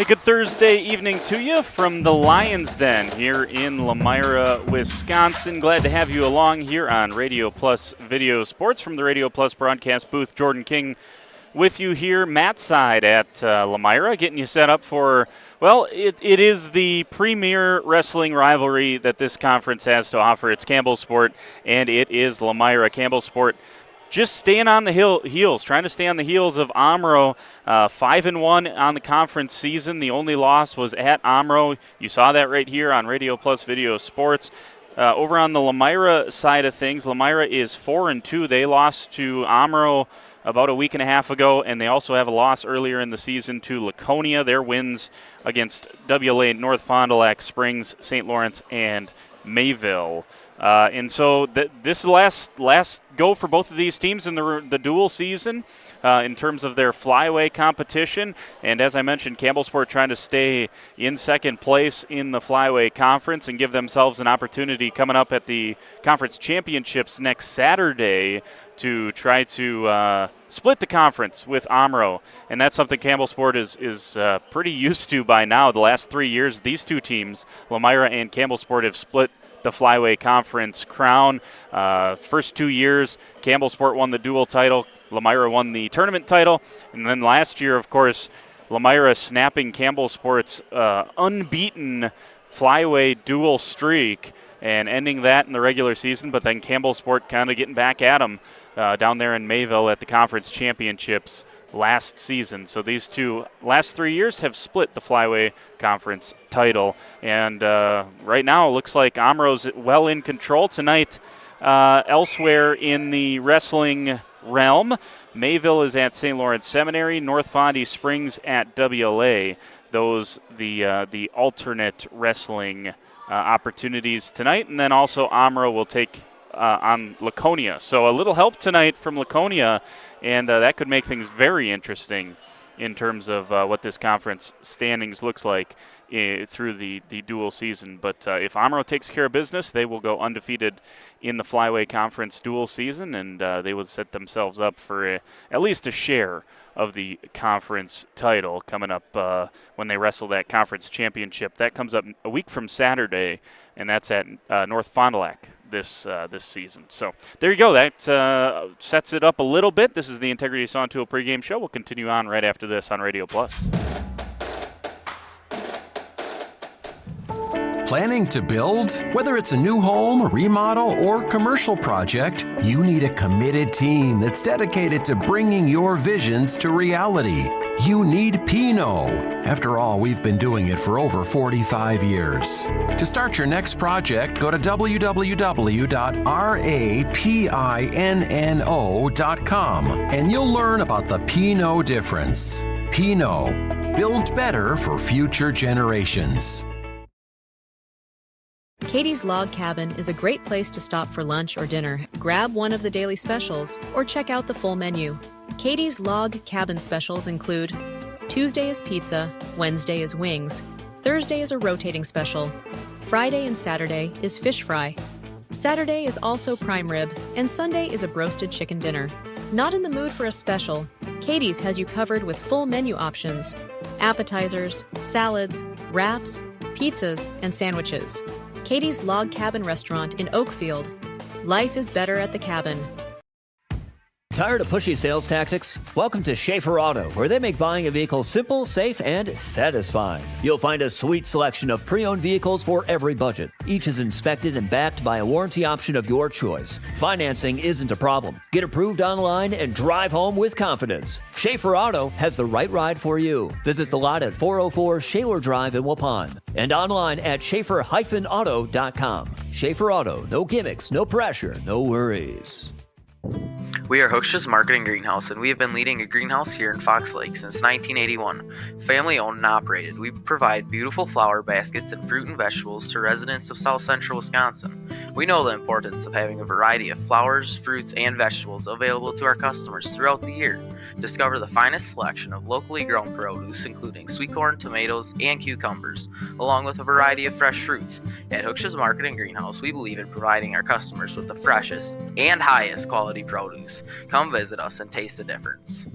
Hey, good Thursday evening to you from the Lion's Den here in Lomira, Wisconsin. Glad to have you along here on Radio Plus Video Sports from the Radio Plus broadcast booth. Jordan King with you here, Matt Side at Lomira, getting you set up for, well, it is the premier wrestling rivalry that this conference has to offer. It's Campbellsport, and it is Lomira. Campbellsport just staying on the heels, trying to stay on the heels of Omro, 5-1 on the conference season. The only loss was at Omro. You saw that right here on Radio Plus Video Sports. Over on the Lomira side of things, Lomira is 4-2. They lost to Omro about a week and a half ago, and they also have a loss earlier in the season to Laconia. Their wins against WLA, North Fond du Lac, Springs, St. Lawrence, and Mayville. And so this is the last go for both of these teams in the dual season in terms of their flyway competition. And as I mentioned, Campbellsport trying to stay in second place in the flyway conference and give themselves an opportunity coming up at the conference championships next Saturday to try to split the conference with Omro. And that's something Campbellsport is pretty used to by now. The last 3 years, these two teams, Lomira and Campbellsport, have split the Flyway Conference crown. First 2 years, Campbellsport won the dual title, Lomira won the tournament title, and then last year, of course, Lomira snapping Campbellsport's unbeaten Flyway dual streak and ending that in the regular season, but then Campbellsport kind of getting back at them down there in Mayville at the conference championships last season. So these two last 3 years have split the Flyway Conference title. And right now it looks like Omro's well in control tonight. Elsewhere in the wrestling realm, Mayville is at St. Lawrence Seminary, North Fondy Springs at WLA. Those the alternate wrestling opportunities tonight. And then also Omro will take on Laconia. So a little help tonight from Laconia, and that could make things very interesting in terms of what this conference standings looks like through the dual season. But if Omro takes care of business, they will go undefeated in the Flyway Conference dual season, and they will set themselves up for at least a share of the conference title coming up when they wrestle that conference championship. That comes up a week from Saturday, and that's at North Fond du Lac this season. So there you go. That sets it up a little bit. This is the Integrity Sawn Tool pregame show. We'll continue on right after this on Radio Plus. Planning to build? Whether it's a new home, remodel, or commercial project, you need a committed team that's dedicated to bringing your visions to reality. You need Pinot. After all, we've been doing it for over 45 years. To start your next project, go to www.rapinno.com and you'll learn about the Pinot difference. Pinot, build better for future generations. Katie's Log Cabin is a great place to stop for lunch or dinner. Grab one of the daily specials or check out the full menu. Katie's Log Cabin specials include Tuesday is pizza, Wednesday is wings, Thursday is a rotating special, Friday and Saturday is fish fry, Saturday is also prime rib, and Sunday is a broasted chicken dinner. Not in the mood for a special? Katie's has you covered with full menu options, appetizers, salads, wraps, pizzas, and sandwiches. Katie's Log Cabin Restaurant in Oakfield. Life is better at the cabin. Tired of pushy sales tactics? Welcome to Schaefer Auto, where they make buying a vehicle simple, safe, and satisfying. You'll find a sweet selection of pre-owned vehicles for every budget. Each is inspected and backed by a warranty option of your choice. Financing isn't a problem. Get approved online and drive home with confidence. Schaefer Auto has the right ride for you. Visit the lot at 404 Shaler Drive in Waupun and online at schaefer-auto.com. Schaefer Auto, no gimmicks, no pressure, no worries. We are Hooksha's Marketing Greenhouse, and we have been leading a greenhouse here in Fox Lake since 1981. Family owned and operated, we provide beautiful flower baskets and fruit and vegetables to residents of South Central Wisconsin. We know the importance of having a variety of flowers, fruits, and vegetables available to our customers throughout the year. Discover the finest selection of locally grown produce, including sweet corn, tomatoes, and cucumbers, along with a variety of fresh fruits. At Hooksha's Marketing Greenhouse, we believe in providing our customers with the freshest and highest quality produce. Come visit us and taste the difference.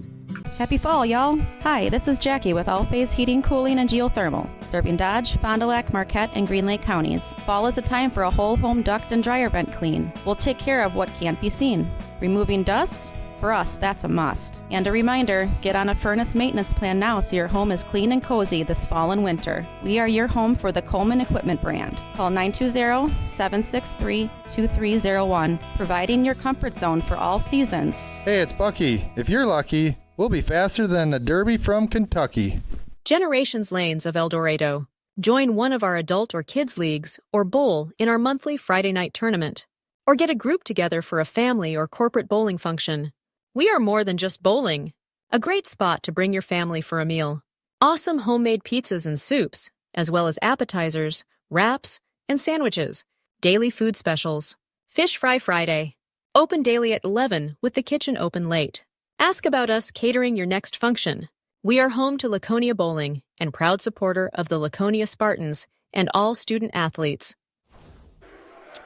Happy fall, y'all. Hi, this is Jackie with All Phase Heating, Cooling, and Geothermal, serving Dodge, Fond du Lac, Marquette, and Green Lake counties. Fall is a time for a whole home duct and dryer vent clean. We'll take care of what can't be seen. Removing dust? For us, that's a must. And a reminder, get on a furnace maintenance plan now so your home is clean and cozy this fall and winter. We are your home for the Coleman Equipment brand. Call 920-763-2301, providing your comfort zone for all seasons. Hey, it's Bucky. If you're lucky, we'll be faster than a Derby from Kentucky. Generations Lanes of El Dorado. Join one of our adult or kids leagues or bowl in our monthly Friday night tournament. Or get a group together for a family or corporate bowling function. We are more than just bowling. A great spot to bring your family for a meal. Awesome homemade pizzas and soups, as well as appetizers, wraps, and sandwiches. Daily food specials. Fish Fry Friday. Open daily at 11 with the kitchen open late. Ask about us catering your next function. We are home to Laconia Bowling and proud supporter of the Laconia Spartans and all student athletes.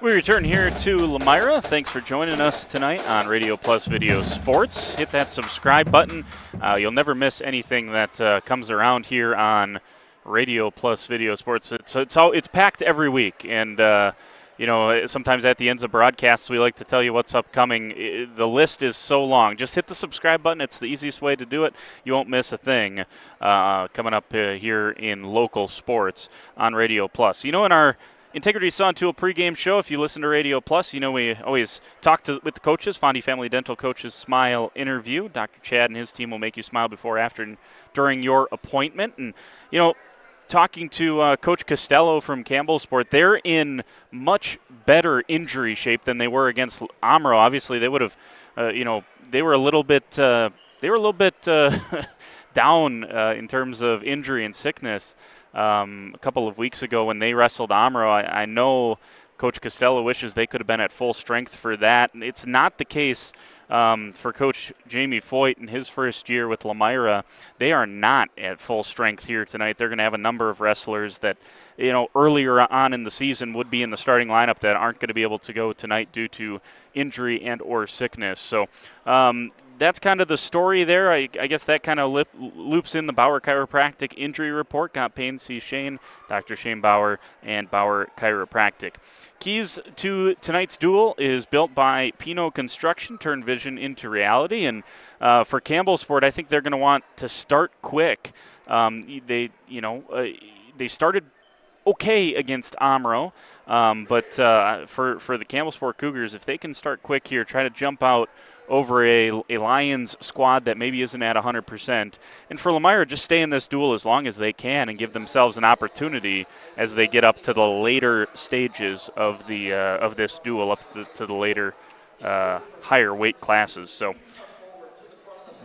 We return here to Lomira. Thanks for joining us tonight on Radio Plus Video Sports. Hit that subscribe button. You'll never miss anything that comes around here on Radio Plus Video Sports. It's packed every week, and sometimes at the ends of broadcasts we like to tell you what's upcoming. The list is so long. Just hit the subscribe button. It's the easiest way to do it. You won't miss a thing coming up here in local sports on Radio Plus. In our Integrity Saw and Tool pregame show, if you listen to Radio Plus, we always talk with the coaches, Fondy Family Dental Coaches Smile Interview. Dr. Chad and his team will make you smile before, after, and during your appointment. And, talking to Coach Costello from Campbellsport, they're in much better injury shape than they were against Amro. Obviously, they would have, they were a little bit down in terms of injury and sickness. A couple of weeks ago when they wrestled Amro. I know Coach Costello wishes they could have been at full strength for that. And it's not the case for Coach Jamie Foyt in his first year with Lomira. They are not at full strength here tonight. They're going to have a number of wrestlers that, earlier on in the season would be in the starting lineup that aren't going to be able to go tonight due to injury and or sickness. So that's kind of the story there. I guess that kind of loops in the Bauer Chiropractic injury report. Got Payne C. Shane, Dr. Shane Bauer, and Bauer Chiropractic. Keys to tonight's duel is built by Pino Construction, turn vision into reality. And for Campbellsport, I think they're going to want to start quick. They started okay against Amro, but for the Campbellsport Cougars, if they can start quick here, try to jump out over a Lions squad that maybe isn't at 100%. And for Lomira, just stay in this duel as long as they can and give themselves an opportunity as they get up to the later stages of this duel, up to the later higher weight classes. So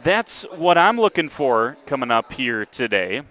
that's what I'm looking for coming up here today.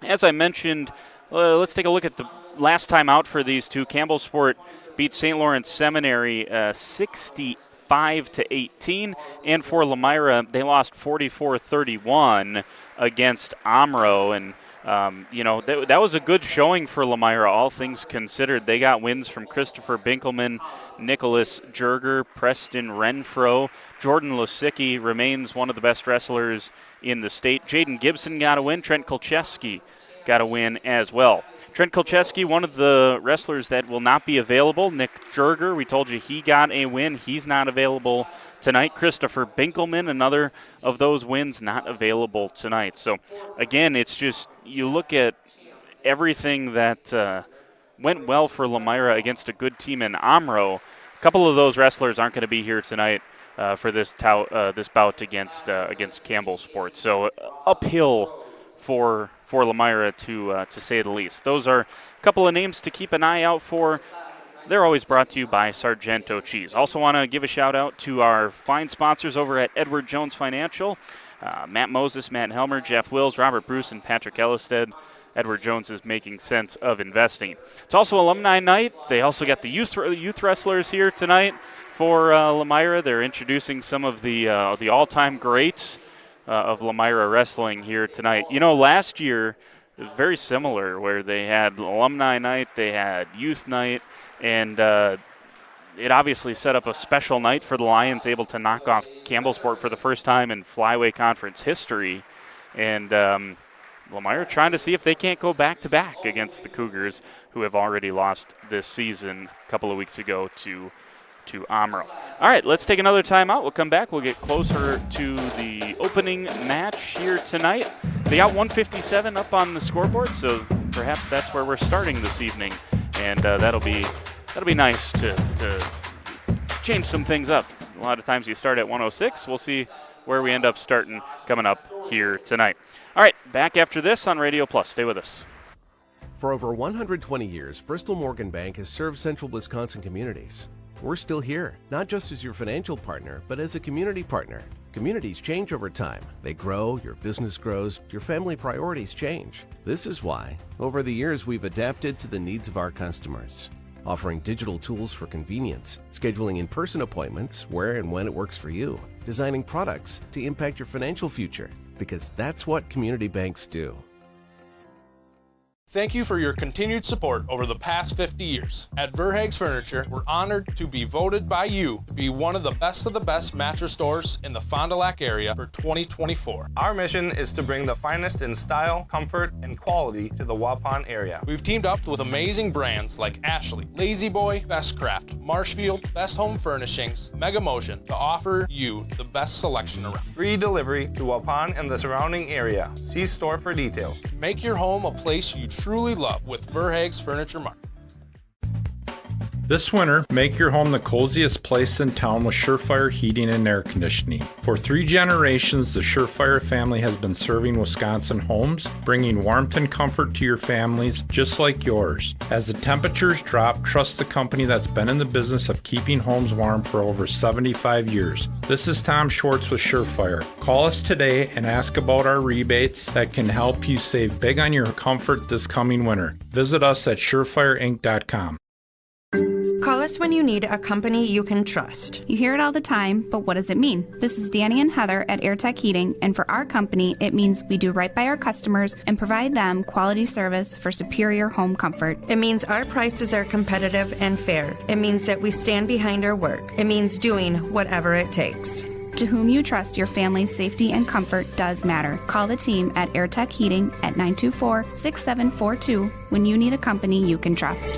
As I mentioned, let's take a look at the last time out for these two. Campbellsport beat St. Lawrence Seminary 65-18, and for Lomira, they lost 44-31 against Amro, and that was a good showing for Lomira, all things considered. They got wins from Christopher Binkelman, Nicholas Jerger, Preston Renfro. Jordan Losicki remains one of the best wrestlers in the state. Jaden Gibson got a win. Trent Kolcheski got a win as well. Trent Kolcheski, one of the wrestlers that will not be available. Nick Jerger, we told you he got a win. He's not available tonight. Christopher Binkelman, another of those wins, not available tonight. So, again, it's just you look at everything that went well for Lomira against a good team in Amro. A couple of those wrestlers aren't going to be here tonight for this bout against Campbellsport. So, uphill for Lomira, to say the least. Those are a couple of names to keep an eye out for. They're always brought to you by Sargento Cheese. Also want to give a shout out to our fine sponsors over at Edward Jones Financial, Matt Moses, Matt Helmer, Jeff Wills, Robert Bruce, and Patrick Ellisted. Edward Jones is making sense of investing. It's also alumni night. They also got the youth wrestlers here tonight for Lomira. They're introducing some of the all-time greats of Lomira wrestling here tonight. Last year it was very similar, where they had alumni night, they had youth night, and it obviously set up a special night for the Lions, able to knock off Campbellsport for the first time in Flyway Conference history. And Lomira trying to see if they can't go back-to-back against the Cougars, who have already lost this season a couple of weeks ago to Amro. All right, let's take another timeout. We'll come back. We'll get closer to the opening match here tonight. They got 157 up on the scoreboard, so perhaps that's where we're starting this evening. And that'll be nice to change some things up. A lot of times you start at 106. We'll see where we end up starting coming up here tonight. All right, back after this on Radio Plus. Stay with us. For over 120 years, Bristol Morgan Bank has served central Wisconsin communities. We're still here, not just as your financial partner, but as a community partner. Communities change over time. They grow, your business grows, your family priorities change. This is why, over the years, we've adapted to the needs of our customers, offering digital tools for convenience, scheduling in-person appointments where and when it works for you, designing products to impact your financial future, because that's what community banks do. Thank you for your continued support over the past 50 years. At Verhaeg's Furniture, we're honored to be voted by you to be one of the best mattress stores in the Fond du Lac area for 2024. Our mission is to bring the finest in style, comfort, and quality to the Waupun area. We've teamed up with amazing brands like Ashley, Lazy Boy, Best Craft, Marshfield, Best Home Furnishings, Mega Motion to offer you the best selection around. Free delivery to Waupun and the surrounding area. See store for details. Make your home a place you truly love with Verhaeg's Furniture Mart. This winter, make your home the coziest place in town with Surefire Heating and Air Conditioning. For 3 generations, the Surefire family has been serving Wisconsin homes, bringing warmth and comfort to your families just like yours. As the temperatures drop, trust the company that's been in the business of keeping homes warm for over 75 years. This is Tom Schwartz with Surefire. Call us today and ask about our rebates that can help you save big on your comfort this coming winter. Visit us at surefireinc.com. Call us when you need a company you can trust. You hear it all the time, but what does it mean? This is Danny and Heather at AirTech Heating, and for our company, it means we do right by our customers and provide them quality service for superior home comfort. It means our prices are competitive and fair. It means that we stand behind our work. It means doing whatever it takes. To whom you trust, your family's safety and comfort does matter. Call the team at AirTech Heating at 924-6742 when you need a company you can trust.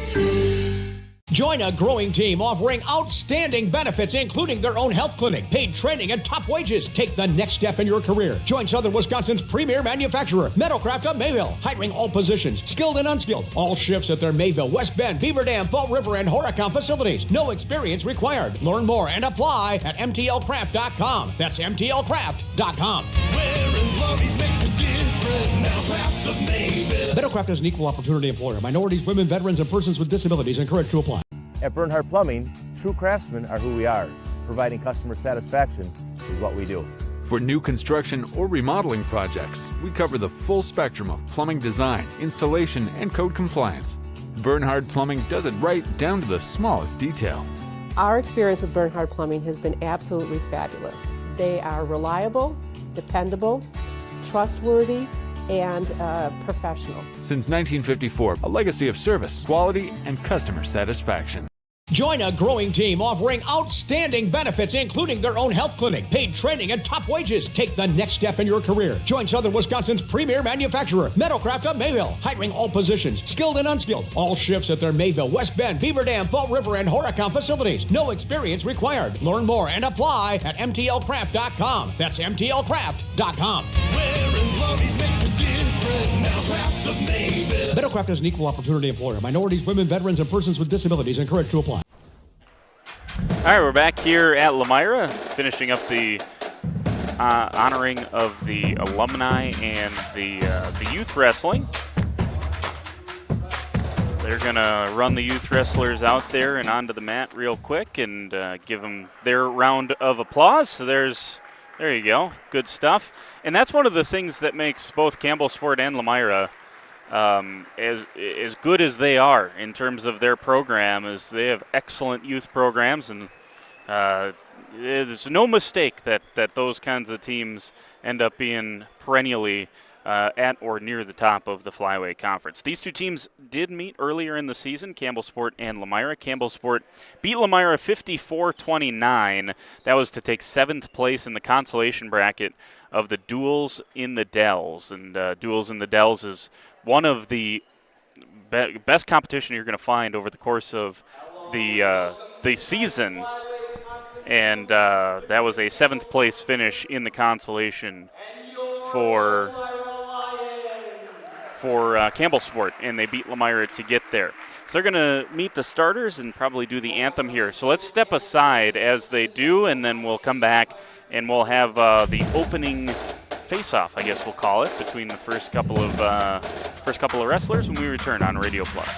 Join a growing team offering outstanding benefits, including their own health clinic, paid training, and top wages. Take the next step in your career. Join Southern Wisconsin's premier manufacturer, Metalcraft of Mayville, hiring all positions, skilled and unskilled. All shifts at their Mayville, West Bend, Beaver Dam, Fall River, and Horicon facilities. No experience required. Learn more and apply at mtlcraft.com. That's mtlcraft.com. Metalcraft is an equal opportunity employer. Minorities, women, veterans, and persons with disabilities encouraged to apply. At Bernhard Plumbing, true craftsmen are who we are. Providing customer satisfaction is what we do. For new construction or remodeling projects, we cover the full spectrum of plumbing design, installation, and code compliance. Bernhard Plumbing does it right down to the smallest detail. Our experience with Bernhard Plumbing has been absolutely fabulous. They are reliable, dependable, trustworthy, and professional. Since 1954, a legacy of service, quality, and customer satisfaction. Join a growing team offering outstanding benefits, including their own health clinic, paid training, and top wages. Take the next step in your career. Join Southern Wisconsin's premier manufacturer, Metalcraft of Mayville, hiring all positions, skilled and unskilled. All shifts at their Mayville, West Bend, Beaver Dam, Fall River, and Horicon facilities. No experience required. Learn more and apply at mtlcraft.com. That's mtlcraft.com. Metalcraft is an equal opportunity employer. Minorities, women, veterans, and persons with disabilities encouraged to apply. All right, we're back here at Lomira, finishing up the honoring of the alumni and the youth wrestling. They're going to run the youth wrestlers out there and onto the mat real quick and give them their round of applause. So there you go. Good stuff. And that's one of the things that makes both Campbellsport and Lomira as good as they are in terms of their program, is they have excellent youth programs, and there's no mistake that those kinds of teams end up being perennially at or near the top of the Flyweight Conference. These two teams did meet earlier in the season, Campbellsport and Lomira. Campbellsport beat Lomira 54-29. That was to take 7th place in the consolation bracket of the Duels in the Dells. And Duels in the Dells is one of the best competition you're going to find over the course of the season. And that was a 7th place finish in the consolation for Campbellsport, and they beat Lomira to get there. So they're going to meet the starters and probably do the anthem here. So let's step aside as they do, and then we'll come back and we'll have the opening face-off, I guess we'll call it, between the first couple of wrestlers when we return on Radio Plus.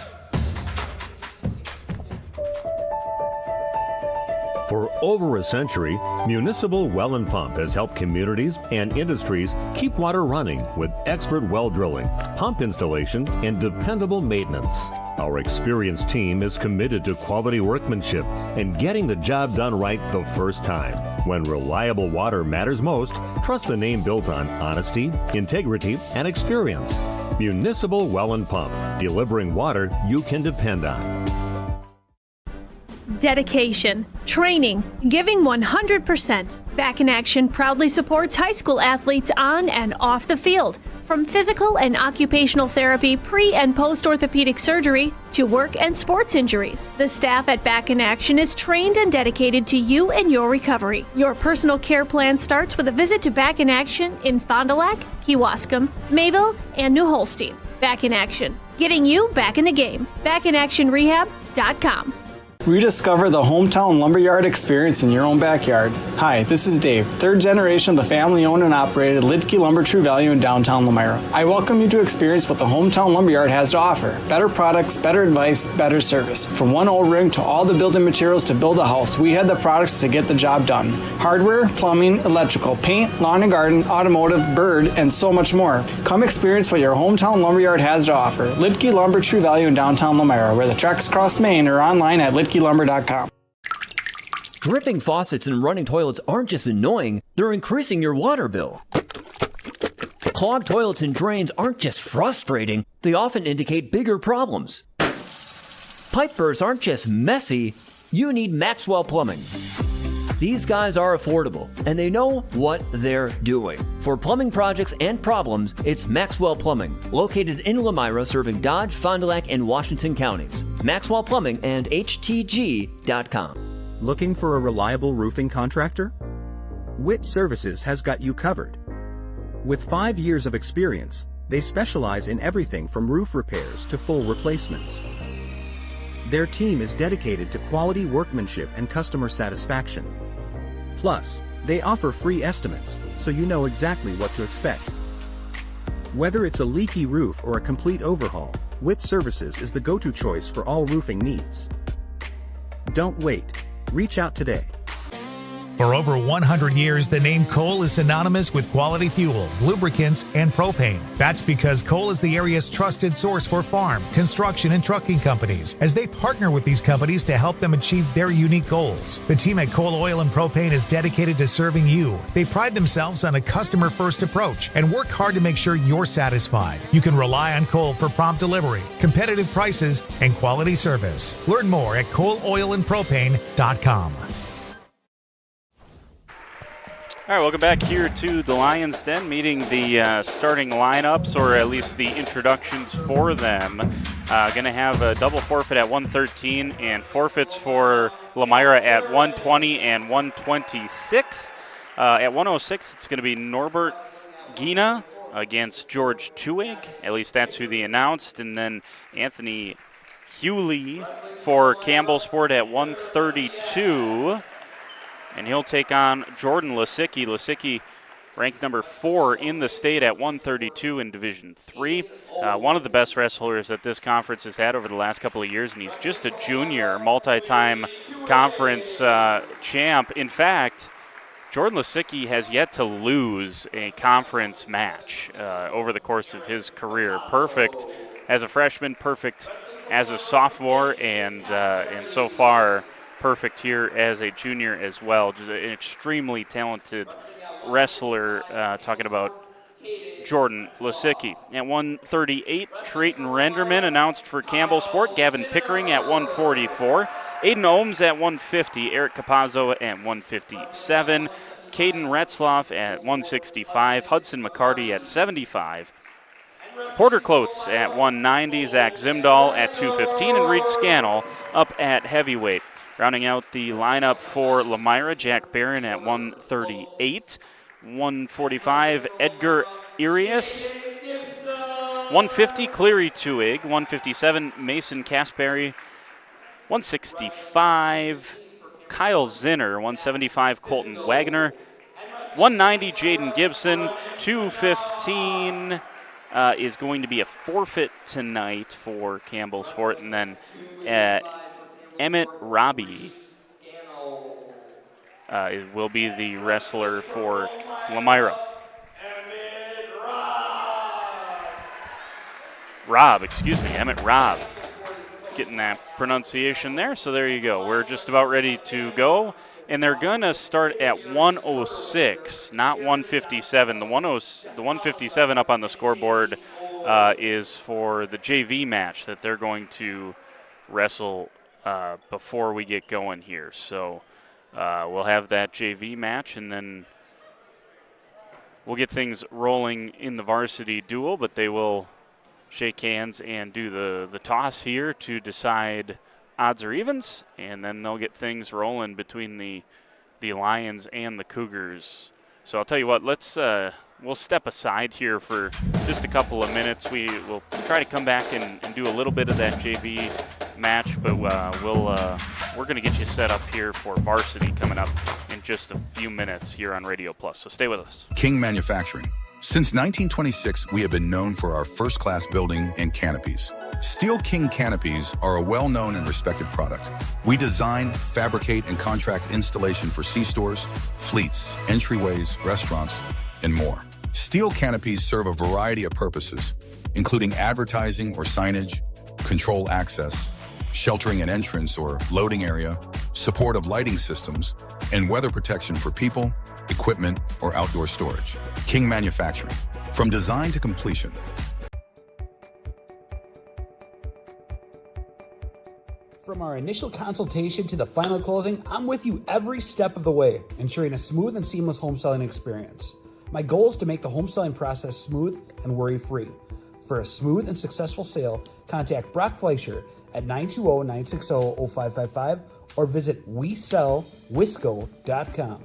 For over a century, Municipal Well and Pump has helped communities and industries keep water running with expert well drilling, pump installation, and dependable maintenance. Our experienced team is committed to quality workmanship and getting the job done right the first time. When reliable water matters most, trust the name built on honesty, integrity, and experience. Municipal Well and Pump, delivering water you can depend on. Dedication, training, giving 100%. Back in Action proudly supports high school athletes on and off the field. From physical and occupational therapy, pre- and post-orthopedic surgery, to work and sports injuries. The staff at Back in Action is trained and dedicated to you and your recovery. Your personal care plan starts with a visit to Back in Action in Fond du Lac, Kewaskum, Mayville, and New Holstein. Back in Action, getting you back in the game. BackinActionRehab.com. Rediscover the hometown lumberyard experience in your own backyard. Hi, this is Dave, third generation of the family-owned and operated Lidke Lumber True Value in downtown Lomira. I welcome you to experience what the hometown lumberyard has to offer. Better products, better advice, better service. From one O-ring to all the building materials to build a house, we have the products to get the job done. Hardware, plumbing, electrical, paint, lawn and garden, automotive, bird, and so much more. Come experience what your hometown lumberyard has to offer. Lidke Lumber True Value in downtown Lomira, where the tracks cross Main, or online at lidkelumber.com. Dripping faucets and running toilets aren't just annoying, they're increasing your water bill. Clogged toilets and drains aren't just frustrating, they often indicate bigger problems. Pipe bursts aren't just messy, you need Maxwell Plumbing. These guys are affordable, and they know what they're doing. For plumbing projects and problems, it's Maxwell Plumbing, located in Lomira, serving Dodge, Fond du Lac, and Washington counties. Maxwell Plumbing and HTG.com. Looking for a reliable roofing contractor? Witt Services has got you covered. With 5 years of experience, they specialize in everything from roof repairs to full replacements. Their team is dedicated to quality workmanship and customer satisfaction. Plus, they offer free estimates, so you know exactly what to expect. Whether it's a leaky roof or a complete overhaul, Witt Services is the go-to choice for all roofing needs. Don't wait. Reach out today. For over 100 years, the name Cole is synonymous with quality fuels, lubricants, and propane. That's because Cole is the area's trusted source for farm, construction, and trucking companies, as they partner with these companies to help them achieve their unique goals. The team at Cole Oil and Propane is dedicated to serving you. They pride themselves on a customer-first approach and work hard to make sure you're satisfied. You can rely on Cole for prompt delivery, competitive prices, and quality service. Learn more at ColeOilAndPropane.com. All right, welcome back here to the Lions Den, meeting the starting lineups, or at least the introductions for them. Going to have a double forfeit at 113 and forfeits for Lomira at 120 and 126. At 106, it's going to be Norbert Gina against George Tuig. At least that's who they announced. And then Anthony Hewley for Campbellsport at 132. And he'll take on Jordan Lisicki. Lisicki ranked number 4 in the state at 132 in Division III. One of the best wrestlers that this conference has had over the last couple of years, and he's just a junior, multi-time conference champ. In fact, Jordan Lisicki has yet to lose a conference match over the course of his career. Perfect as a freshman, perfect as a sophomore, and so far perfect here as a junior as well. Just an extremely talented wrestler, talking about Jordan Lisicki. At 138, Trayton Renderman announced for Campbellsport. Gavin Pickering at 144. Aiden Ohms at 150. Eric Capazzo at 157. Caden Retzloff at 165. Hudson McCarty at 75. Porter Klotz at 190. Zach Zimdahl at 215. And Reed Scannell up at heavyweight. Rounding out the lineup for Lomira, Jack Barron at 138. 145, Edgar Arias. 150, Cleary Tuig. 157, Mason Caspary. 165, Kyle Zinner. 175, Colton Wagner. 190, Jaden Gibson. 215 is going to be a forfeit tonight for Campbellsport. And then Emmett Robbie will be the wrestler for Lomira. Emmett Robb. Getting that pronunciation there, so there you go. We're just about ready to go, and they're going to start at 106, not 157. The 157 up on the scoreboard is for the JV match that they're going to wrestle before we get going here. So we'll have that JV match, and then we'll get things rolling in the varsity duel, but they will shake hands and do the toss here to decide odds or evens, and then they'll get things rolling between the Lions and the Cougars. So I'll tell you what, we'll step aside here for just a couple of minutes. We'll try to come back and do a little bit of that JV match, but we're going to get you set up here for varsity coming up in just a few minutes here on Radio Plus. So stay with us. King Manufacturing. Since 1926, we have been known for our first-class building and canopies. Steel King canopies are a well-known and respected product. We design, fabricate, and contract installation for C-stores, fleets, entryways, restaurants, and more. Steel canopies serve a variety of purposes, including advertising or signage, control access, sheltering an entrance or loading area, support of lighting systems, and weather protection for people, equipment, or outdoor storage. King Manufacturing. From design to completion. From our initial consultation to the final closing, I'm with you every step of the way, ensuring a smooth and seamless home selling experience. My goal is to make the home selling process smooth and worry-free. For a smooth and successful sale, contact Brock Fleischer at 920-960-0555 or visit WeSellWisco.com.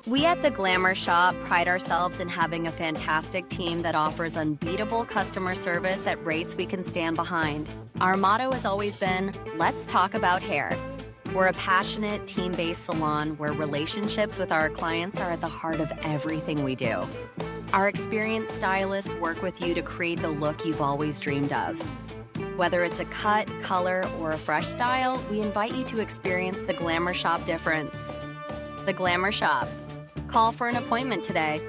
We at the Glamour Shop pride ourselves in having a fantastic team that offers unbeatable customer service at rates we can stand behind. Our motto has always been, let's talk about hair. We're a passionate, team-based salon where relationships with our clients are at the heart of everything we do. Our experienced stylists work with you to create the look you've always dreamed of. Whether it's a cut, color, or a fresh style, we invite you to experience the Glamour Shop difference. The Glamour Shop. Call for an appointment today.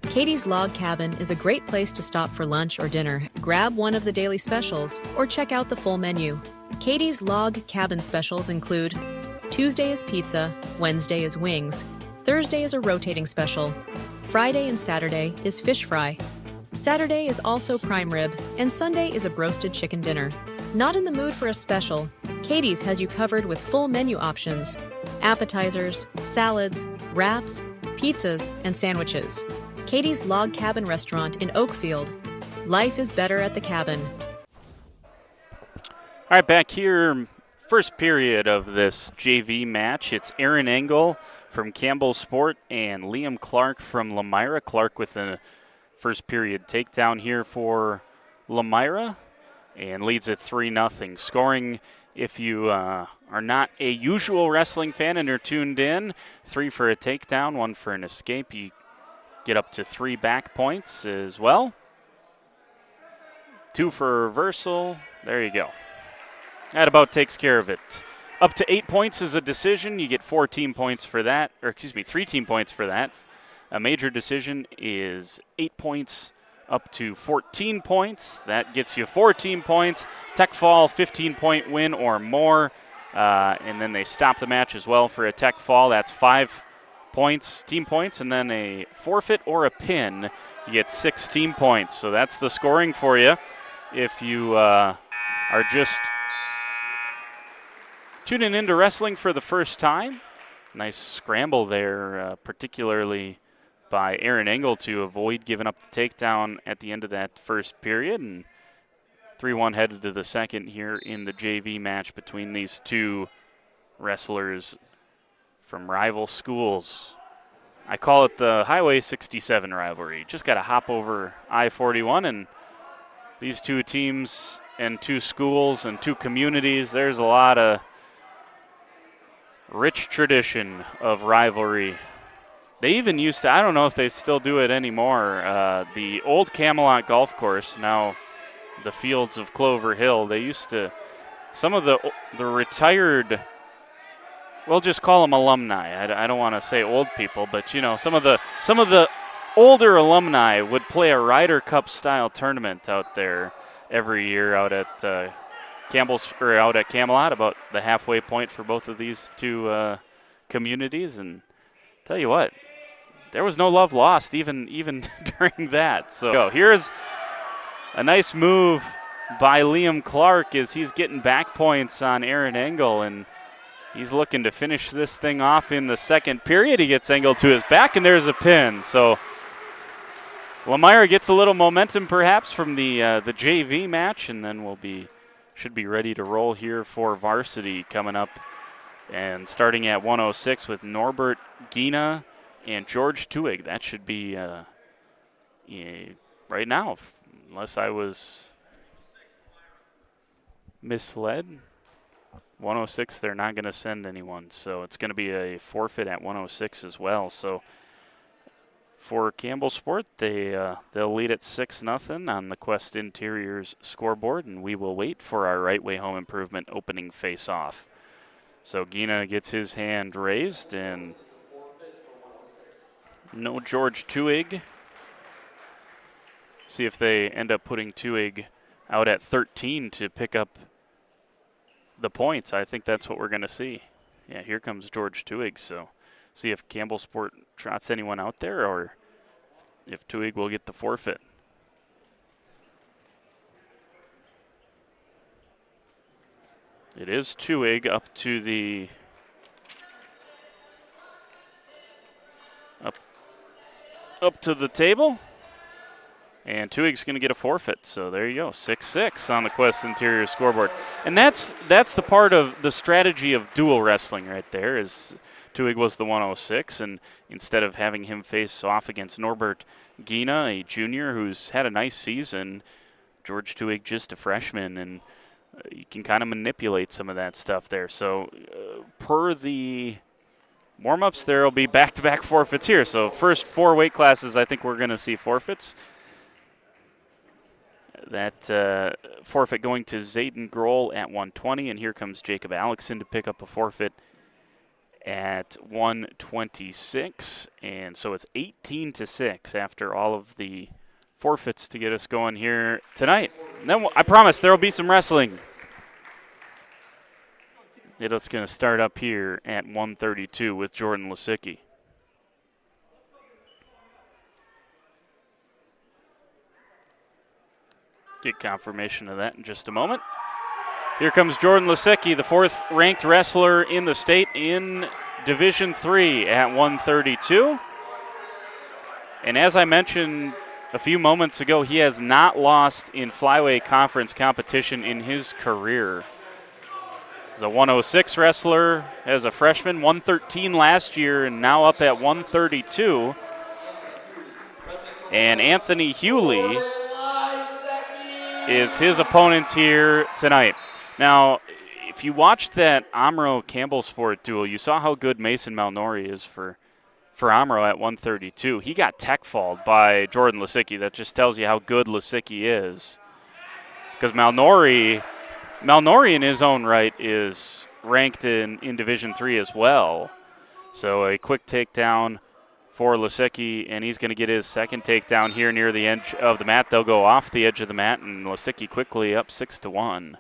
Katie's Log Cabin is a great place to stop for lunch or dinner. Grab one of the daily specials or check out the full menu. Katie's Log Cabin specials include Tuesday is pizza, Wednesday is wings, Thursday is a rotating special, Friday and Saturday is fish fry, Saturday is also prime rib, and Sunday is a broasted chicken dinner. Not in the mood for a special? Katie's has you covered with full menu options, appetizers, salads, wraps, pizzas, and sandwiches. Katie's Log Cabin Restaurant in Oakfield. Life is better at the cabin. All right, back here, first period of this JV match. It's Aaron Engel from Campbellsport and Liam Clark from Lomira. Clark with a first period takedown here for Lomira and leads at 3-0. Scoring, if you are not a usual wrestling fan and are tuned in, 3 for a takedown, 1 for an escape. You get up to 3 back points as well. 2 for a reversal. There you go. That about takes care of it. Up to 8 points is a decision. You get 3 team points for that. A major decision is 8 points up to 14 points. That gets you 14 points. Tech Fall, 15-point win or more. And then they stop the match as well for a Tech Fall. That's 5 points, team points, and then a forfeit or a pin. You get 6 team points. So that's the scoring for you. If you are just tuning into wrestling for the first time, nice scramble there, particularly by Aaron Engel to avoid giving up the takedown at the end of that first period. And 3-1 headed to the second here in the JV match between these two wrestlers from rival schools. I call it the Highway 67 rivalry. Just got to hop over I-41, and these two teams and two schools and two communities, there's a lot of rich tradition of rivalry. They even used to, I don't know if they still do it anymore, the old Camelot Golf Course, now the Fields of Clover Hill, they used to, some of the retired, we'll just call them alumni. I don't want to say old people, but you know, some of the older alumni would play a Ryder Cup style tournament out there every year out at out at Camelot, about the halfway point for both of these two communities. And tell you what, there was no love lost even during that. So here's a nice move by Liam Clark as he's getting back points on Aaron Engel, and he's looking to finish this thing off in the second period. He gets Engel to his back, and there's a pin. So Lomira gets a little momentum perhaps from the JV match, and then should be ready to roll here for varsity coming up. And starting at 106 with Norbert Gina and George Tuig. That should be right now, unless I was misled. 106, they're not going to send anyone, so it's going to be a forfeit at 106 as well. So for Campbellsport, they'll lead at 6-0 on the Quest Interiors scoreboard, and we will wait for our Right Way Home Improvement opening face-off. So Gina gets his hand raised, and no George Tuig. See if they end up putting Tuig out at 13 to pick up the points. I think that's what we're going to see. Yeah, here comes George Tuig. So see if Campbellsport trots anyone out there, or if Tuig will get the forfeit. It is Tuig up to the up to the table, and Tuig's going to get a forfeit. So there you go, 6-6 on the Quest Interior scoreboard. And that's the part of the strategy of dual wrestling right there. Is Tuig was the 106, and instead of having him face off against Norbert Gina, a junior who's had a nice season, George Tuig just a freshman, and you can kind of manipulate some of that stuff there. So per the warm-ups, there will be back-to-back forfeits here. So first 4 weight classes, I think we're going to see forfeits. That forfeit going to Zayden Grohl at 120, and here comes Jacob Alexson to pick up a forfeit at 126. And so it's 18-6 after all of the forfeits to get us going here tonight. And then I promise there will be some wrestling. It's going to start up here at 132 with Jordan Lisicki. Get confirmation of that in just a moment. Here comes Jordan Lisicki, the 4th ranked wrestler in the state in Division III at 132. And as I mentioned a few moments ago, he has not lost in flyweight conference competition in his career. He's a 106 wrestler as a freshman, 113 last year, and now up at 132. And Anthony Hewley is his opponent here tonight. Now, if you watched that Amro Campbellsport duel, you saw how good Mason Malnori is for Amro at 132. He got tech-falled by Jordan Lisicki. That just tells you how good Lisicki is. Because Malnori in his own right is ranked in Division III as well. So a quick takedown for Lisicki, and he's going to get his second takedown here near the edge of the mat. They'll go off the edge of the mat, and Lisicki quickly up 6-1.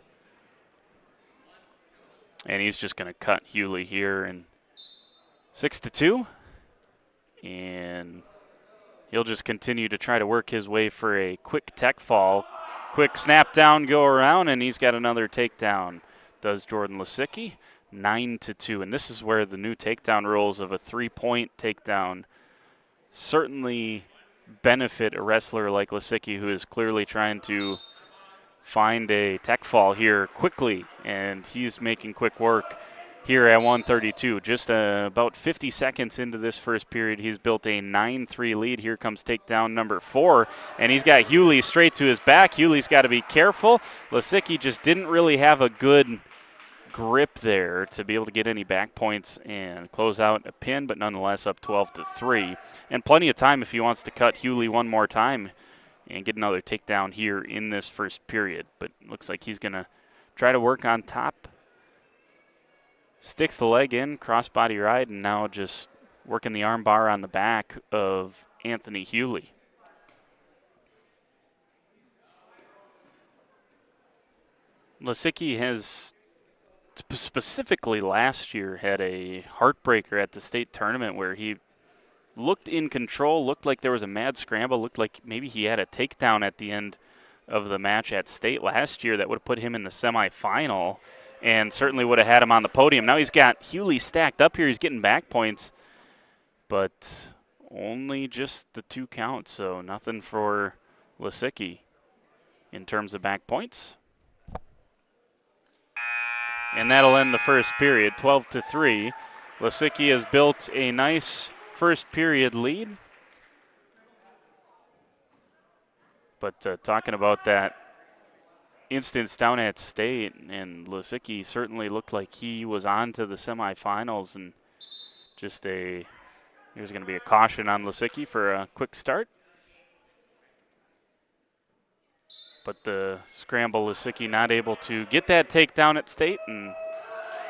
And he's just going to cut Hewley here, and 6-2. And he'll just continue to try to work his way for a quick tech fall. Quick snap down, go around, and he's got another takedown. Does Jordan Lisicki, 9-2. And this is where the new takedown rules of a 3-point takedown certainly benefit a wrestler like Lisicki, who is clearly trying to find a tech fall here quickly, and he's making quick work here at 132. Just about 50 seconds into this first period, he's built a 9-3 lead. Here comes takedown number 4, and he's got Hewley straight to his back. Hewley's got to be careful. Lisicki just didn't really have a good grip there to be able to get any back points and close out a pin, but nonetheless up 12-3. And plenty of time if he wants to cut Hewley one more time and get another takedown here in this first period. But looks like he's going to try to work on top. Sticks the leg in, crossbody ride, and now just working the arm bar on the back of Anthony Hewley. Lisicki has specifically last year had a heartbreaker at the state tournament where he looked in control, looked like there was a mad scramble, looked like maybe he had a takedown at the end of the match at state last year that would have put him in the semifinal and certainly would have had him on the podium. Now he's got Hewley stacked up here. He's getting back points, but only just the 2 counts, so nothing for Lisicki in terms of back points. And that'll end the first period, 12-3. Lisicki has built a nice first period lead. But talking about that instance down at state, and Lisicki certainly looked like he was on to the semifinals, and just there's going to be a caution on Lisicki for a quick start. But the scramble, Lisicki not able to get that takedown at state and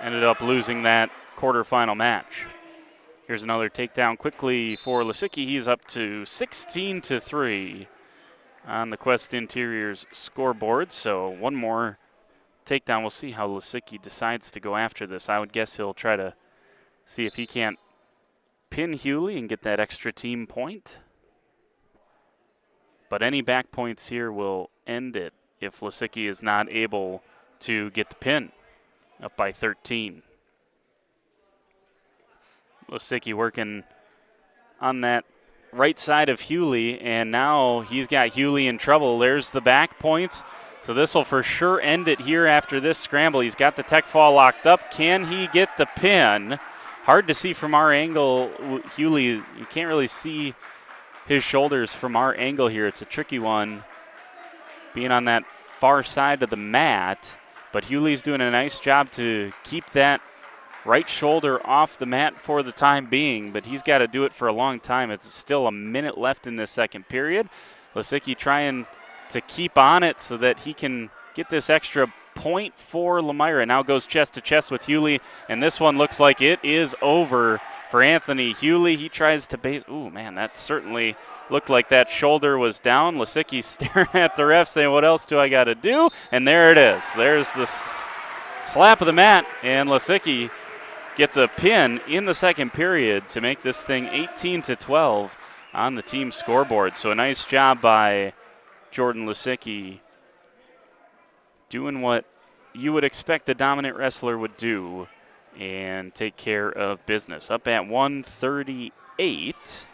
ended up losing that quarterfinal match. Here's another takedown quickly for Lisicki. He's up to 16-3 on the Quest Interiors scoreboard. So one more takedown. We'll see how Lisicki decides to go after this. I would guess he'll try to see if he can't pin Hewley and get that extra team point. But any back points here will end it if Lisicki is not able to get the pin. Up by 13. Lisicki working on that right side of Hewley, and now he's got Hewley in trouble. There's the back points. So this will for sure end it here after this scramble. He's got the tech fall locked up. Can he get the pin? Hard to see from our angle. Hewley, you can't really see his shoulders from our angle here. It's a tricky one being on that far side of the mat, but Hewley's doing a nice job to keep that right shoulder off the mat for the time being, but he's got to do it for a long time. It's still a minute left in this second period. Lisicki trying to keep on it so that he can get this extra point for Lomira. Now goes chest to chest with Hewley, and this one looks like it is over for Anthony Hewley. He tries to base. Ooh, man, that certainly looked like that shoulder was down. Lisicki staring at the ref saying, what else do I got to do? And there it is. There's the slap of the mat, and Lisicki gets a pin in the second period to make this thing 18-12 on the team scoreboard. So a nice job by Jordan Lisicki doing what you would expect the dominant wrestler would do and take care of business. Up at 138.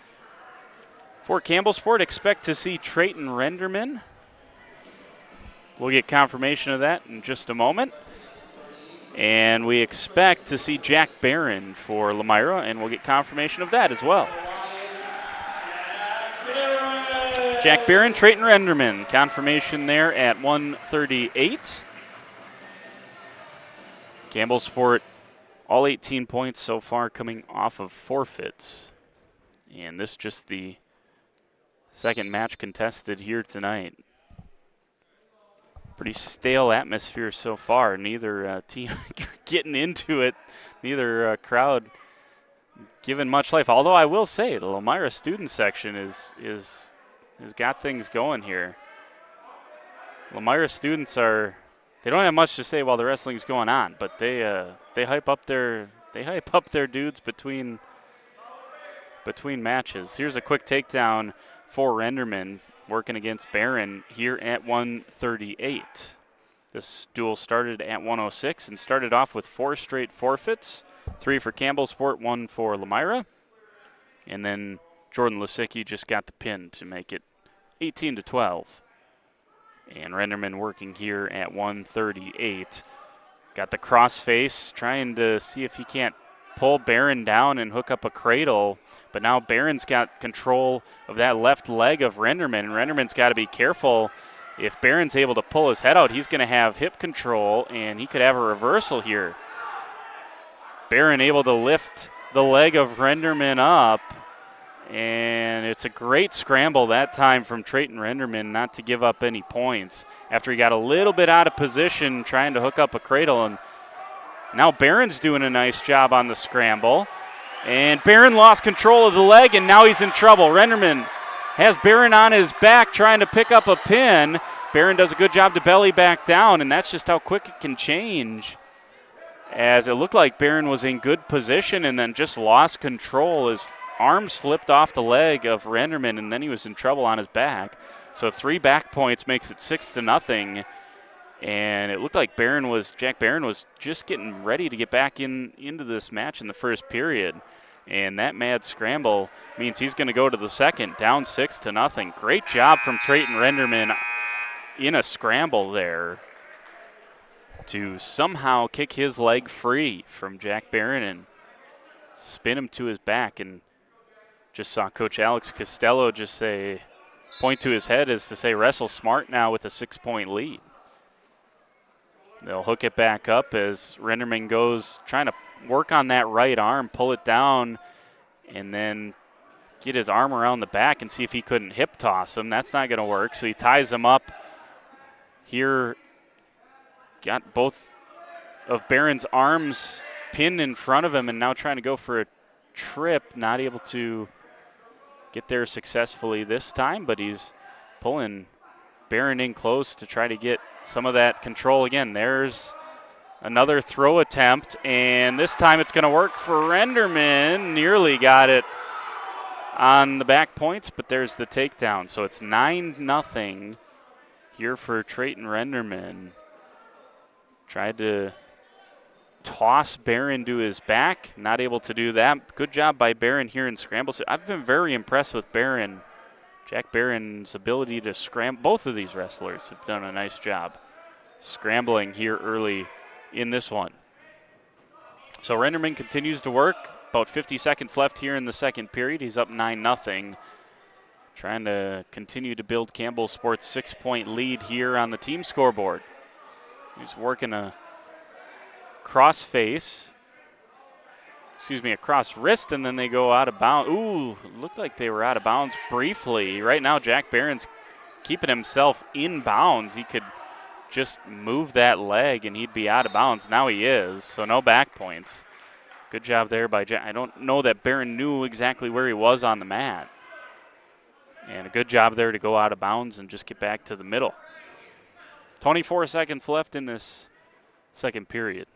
For Campbellsport, expect to see Trayton Renderman. We'll get confirmation of that in just a moment. And we expect to see Jack Barron for Lomira, and we'll get confirmation of that as well. Jack Barron, Trayton Renderman, confirmation there at 138. Campbellsport, all 18 points so far coming off of forfeits. And this just the second match contested here tonight. Pretty stale atmosphere so far. Neither team getting into it. Neither crowd given much life. Although I will say the Lomira student section has got things going here. Lomira students they don't have much to say while the wrestling's going on, but they hype up their dudes between matches. Here's a quick takedown for Renderman, working against Barron here at 138. This duel started at 106 and started off with 4 straight forfeits, 3 for Campbellsport, 1 for Lomira. And then Jordan Lasicki just got the pin to make it 18-12. And Renderman working here at 138. Got the crossface, trying to see if he can't pull Barron down and hook up a cradle. But now Barron's got control of that left leg of Renderman. And Renderman's got to be careful. If Barron's able to pull his head out, he's going to have hip control, and he could have a reversal here. Barron able to lift the leg of Renderman up. And it's a great scramble that time from Trayton Renderman not to give up any points after he got a little bit out of position trying to hook up a cradle. And now Barron's doing a nice job on the scramble. And Barron lost control of the leg, and now he's in trouble. Renderman has Barron on his back trying to pick up a pin. Barron does a good job to belly back down, and that's just how quick it can change. As it looked like Barron was in good position and then just lost control. His arm slipped off the leg of Renderman, and then he was in trouble on his back. So 3 back points makes it 6-0. And it looked like Jack Barron was just getting ready to get back into this match in the first period. And that mad scramble means he's going to go to the second, down 6-0. Great job from Trayton Renderman in a scramble there to somehow kick his leg free from Jack Barron and spin him to his back. And just saw Coach Alex Costello just point to his head as to say, wrestle smart now with a 6-point lead. They'll hook it back up as Renderman goes trying to work on that right arm, pull it down, and then get his arm around the back and see if he couldn't hip toss him. That's not going to work, so he ties him up here. Got both of Barron's arms pinned in front of him and now trying to go for a trip, not able to get there successfully this time, but he's pulling Barron in close to try to get some of that control again. There's another throw attempt, and this time it's going to work for Renderman. Nearly got it on the back points, but there's the takedown. So it's 9-0 here for Trayton Renderman. Tried to toss Barron to his back, not able to do that. Good job by Barron here in scramble. So I've been very impressed with Barron. Jack Barron's ability to scramble. Both of these wrestlers have done a nice job scrambling here early in this one. So Renderman continues to work. About 50 seconds left here in the second period. He's up 9-0. Trying to continue to build Campbellsport's 6-point lead here on the team scoreboard. He's working a cross wrist, and then they go out of bounds. Ooh, looked like they were out of bounds briefly. Right now, Jack Barron's keeping himself in bounds. He could just move that leg, and he'd be out of bounds. Now he is, so no back points. Good job there by Jack. I don't know that Barron knew exactly where he was on the mat. And a good job there to go out of bounds and just get back to the middle. 24 seconds left in this second period.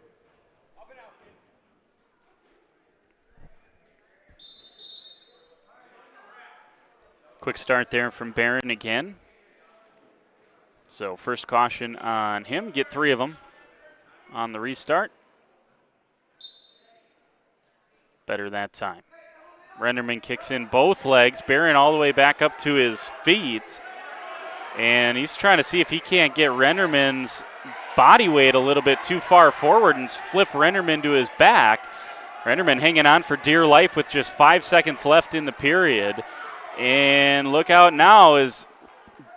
Quick start there from Barron again. So first caution on him. Get 3 of them on the restart. Better that time. Renderman kicks in both legs. Barron all the way back up to his feet. And he's trying to see if he can't get Renderman's body weight a little bit too far forward and flip Renderman to his back. Renderman hanging on for dear life with just 5 seconds left in the period. And look out now is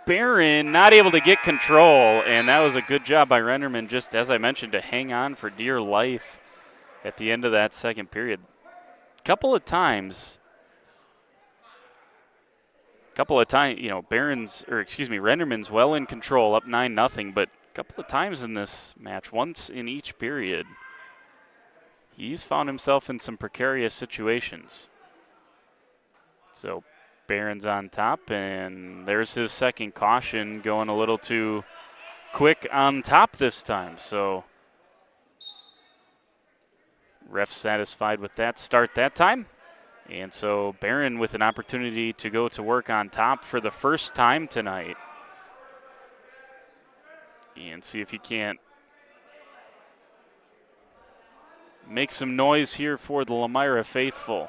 Barron not able to get control. And that was a good job by Renderman, just as I mentioned, to hang on for dear life at the end of that second period. Couple of times, Renderman's well in control, up 9-0, but a couple of times in this match, once in each period, he's found himself in some precarious situations. So Barron's on top, and there's his second caution, going a little too quick on top this time. So ref satisfied with that start that time. And so Barron with an opportunity to go to work on top for the first time tonight. And see if he can't make some noise here for the Lomira faithful.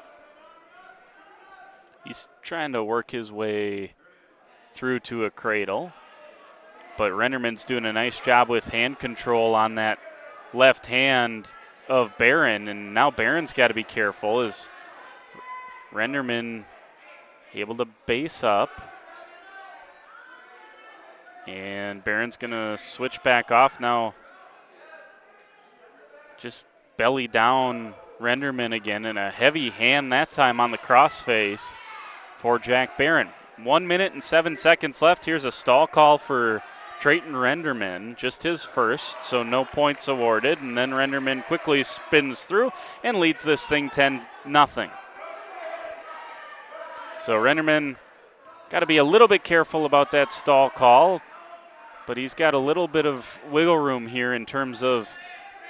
He's trying to work his way through to a cradle, but Renderman's doing a nice job with hand control on that left hand of Barron, and now Barron's got to be careful as Renderman able to base up. And Barron's going to switch back off now. Just belly down Renderman again, and a heavy hand that time on the crossface for Jack Barron. 1 minute and 7 seconds left. Here's a stall call for Trayton Renderman, just his first, so no points awarded. And then Renderman quickly spins through and leads this thing 10-0. So Renderman got to be a little bit careful about that stall call, but he's got a little bit of wiggle room here in terms of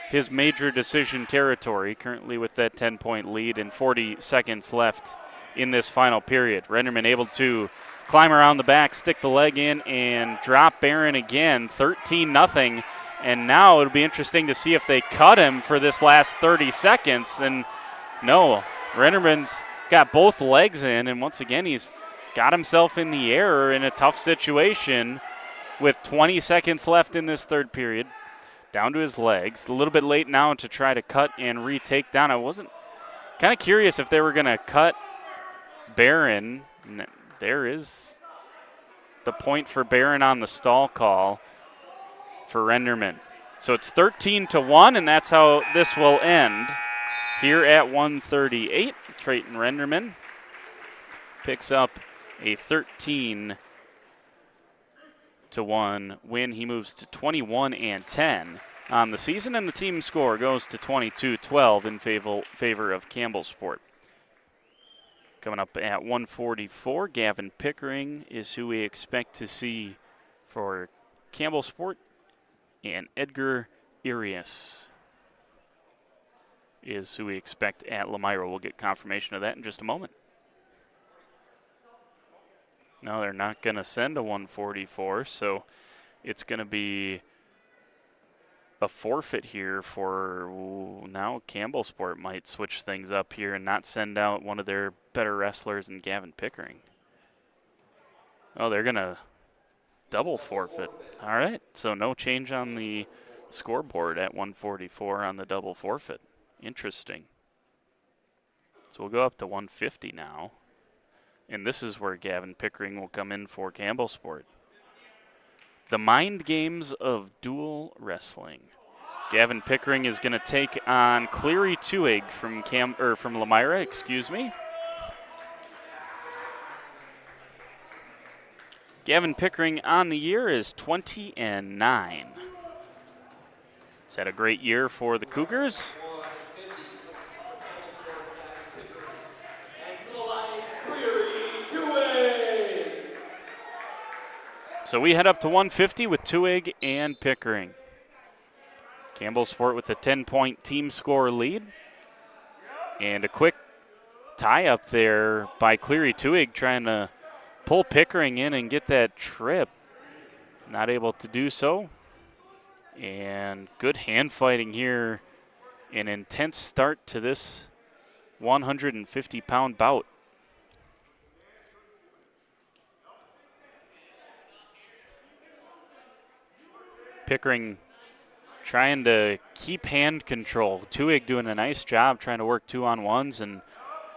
his major decision territory, currently with that 10-point lead and 40 seconds left in this final period. Renderman able to climb around the back, stick the leg in, and drop Barron again, 13-0. And now it'll be interesting to see if they cut him for this last 30 seconds. And no, Renderman's got both legs in, and once again he's got himself in the air in a tough situation with 20 seconds left in this third period. Down to his legs. A little bit late now to try to cut and retake down. I wasn't kind of curious if they were going to cut Barron. There is the point for Barron on the stall call for Renderman. So it's 13-1, and that's how this will end here at 1:38. Trayton Renderman picks up a 13-1 win. He moves to 21-10 on the season, and the team score goes to 22-12 in favor of Campbellsport. Coming up at 1:44, Gavin Pickering is who we expect to see for Campbellsport, and Edgar Arias is who we expect at Lomira. We'll get confirmation of that in just a moment. No, they're not going to send a 144, so it's going to be a forfeit here for now. Campbellsport might switch things up here and not send out one of their better wrestlers in Gavin Pickering. Oh, they're going to double forfeit. All right, so no change on the scoreboard at 144 on the double forfeit. Interesting. So we'll go up to 150 now. And this is where Gavin Pickering will come in for Campbellsport. The mind games of dual wrestling. Gavin Pickering is going to take on Cleary Tuig from Lomira, excuse me. Gavin Pickering on the year is 20-9. He's had a great year for the Cougars. So we head up to 150 with Tuig and Pickering. Campbellsport with a 10-point team score lead. And a quick tie up there by Cleary Tuig trying to pull Pickering in and get that trip. Not able to do so. And good hand fighting here. An intense start to this 150-pound bout. Pickering trying to keep hand control. Tuig doing a nice job trying to work 2-on-1s, and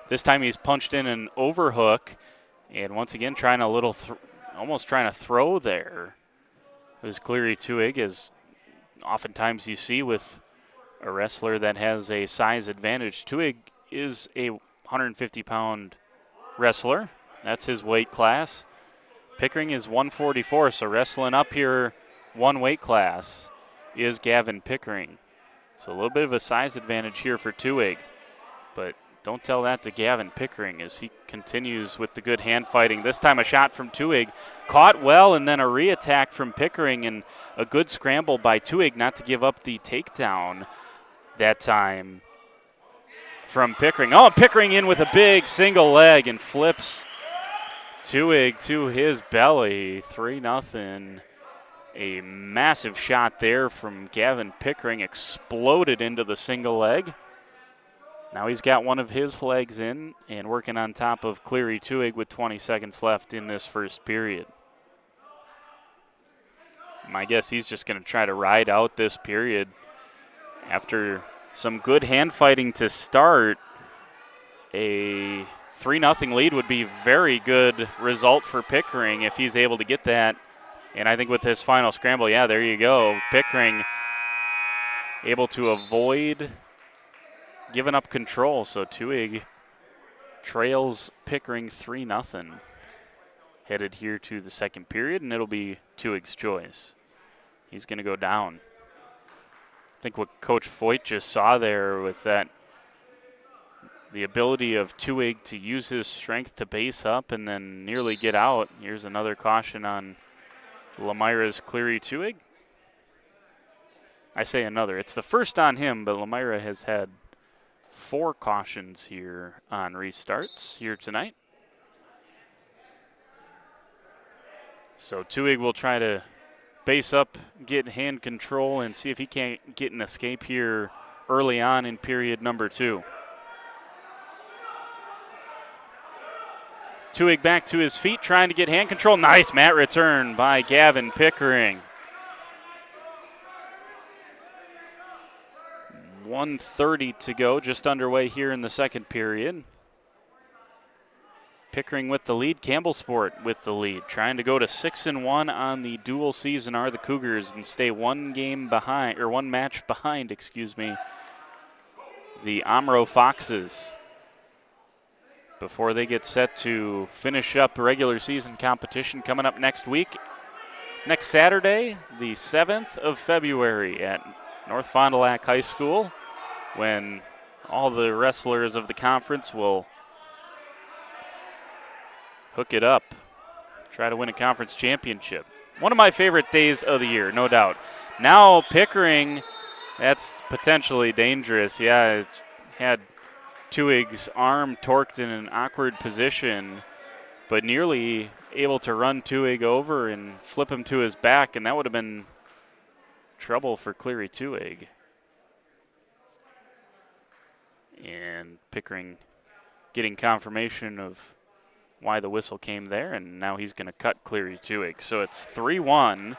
this time he's punched in an overhook, and once again trying a little, almost trying to throw there. As Cleary Tuig, as oftentimes you see with a wrestler that has a size advantage. Tuig is a 150-pound wrestler. That's his weight class. Pickering is 144, so wrestling up here one weight class is Gavin Pickering. So a little bit of a size advantage here for Tuig. But don't tell that to Gavin Pickering as he continues with the good hand fighting. This time a shot from Tuig. Caught well, and then a re-attack from Pickering, and a good scramble by Tuig not to give up the takedown that time from Pickering. Oh, Pickering in with a big single leg and flips Tuig to his belly. 3-0. A massive shot there from Gavin Pickering, exploded into the single leg. Now he's got one of his legs in and working on top of Cleary Tuig with 20 seconds left in this first period. My guess he's just going to try to ride out this period. After some good hand fighting to start, a 3-0 lead would be very good result for Pickering if he's able to get that. And I think with this final scramble, yeah, there you go. Pickering able to avoid giving up control. So Tuig trails Pickering 3-0. Headed here to the second period, and it'll be Tuig's choice. He's going to go down. I think what Coach Foyt just saw there with that, the ability of Tuig to use his strength to base up and then nearly get out. Here's another caution on Lomira's Cleary Tuig. I say another. It's the first on him, but Lomira has had 4 cautions here on restarts here tonight. So Tuig will try to base up, get hand control, and see if he can't get an escape here early on in period number 2. Tuig back to his feet, trying to get hand control. Nice mat return by Gavin Pickering. 1:30 to go, just underway here in the second period. Pickering with the lead, Campbellsport with the lead. Trying to go to 6-1 on the dual season are the Cougars and stay one match behind, the Omro Foxes, before they get set to finish up regular season competition coming up next week. Next Saturday, the 7th of February at North Fond du Lac High School, when all the wrestlers of the conference will hook it up, try to win a conference championship. One of my favorite days of the year, no doubt. Now Pickering, that's potentially dangerous. Yeah, it had Tuig's arm torqued in an awkward position, but nearly able to run Tuig over and flip him to his back, and that would have been trouble for Cleary Tuig. And Pickering getting confirmation of why the whistle came there, and now he's going to cut Cleary Tuig. So it's 3-1.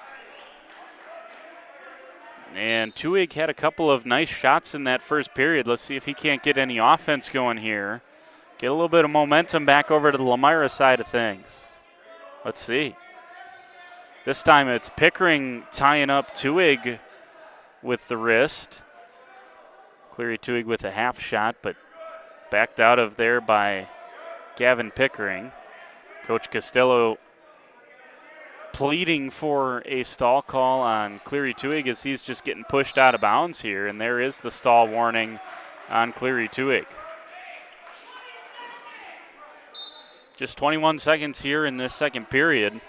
And Tuig had a couple of nice shots in that first period. Let's see if he can't get any offense going here. Get a little bit of momentum back over to the Lomira side of things. Let's see. This time it's Pickering tying up Tuig with the wrist. Cleary Tuig with a half shot, but backed out of there by Gavin Pickering. Coach Costello pleading for a stall call on Cleary Tuig as he's just getting pushed out of bounds here, and there is the stall warning on Cleary Tuig. Just 21 seconds here in this second period.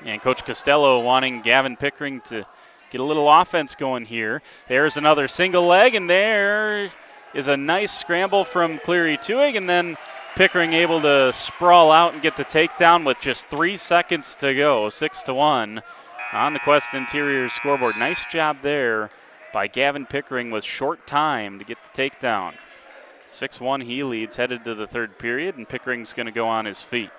And Coach Costello wanting Gavin Pickering to get a little offense going here. There's another single leg, and there is a nice scramble from Cleary Tuig, and then Pickering able to sprawl out and get the takedown with just 3 seconds to go. 6-1 on the Quest Interior scoreboard. Nice job there by Gavin Pickering with short time to get the takedown. 6-1 he leads, headed to the third period, and Pickering's going to go on his feet.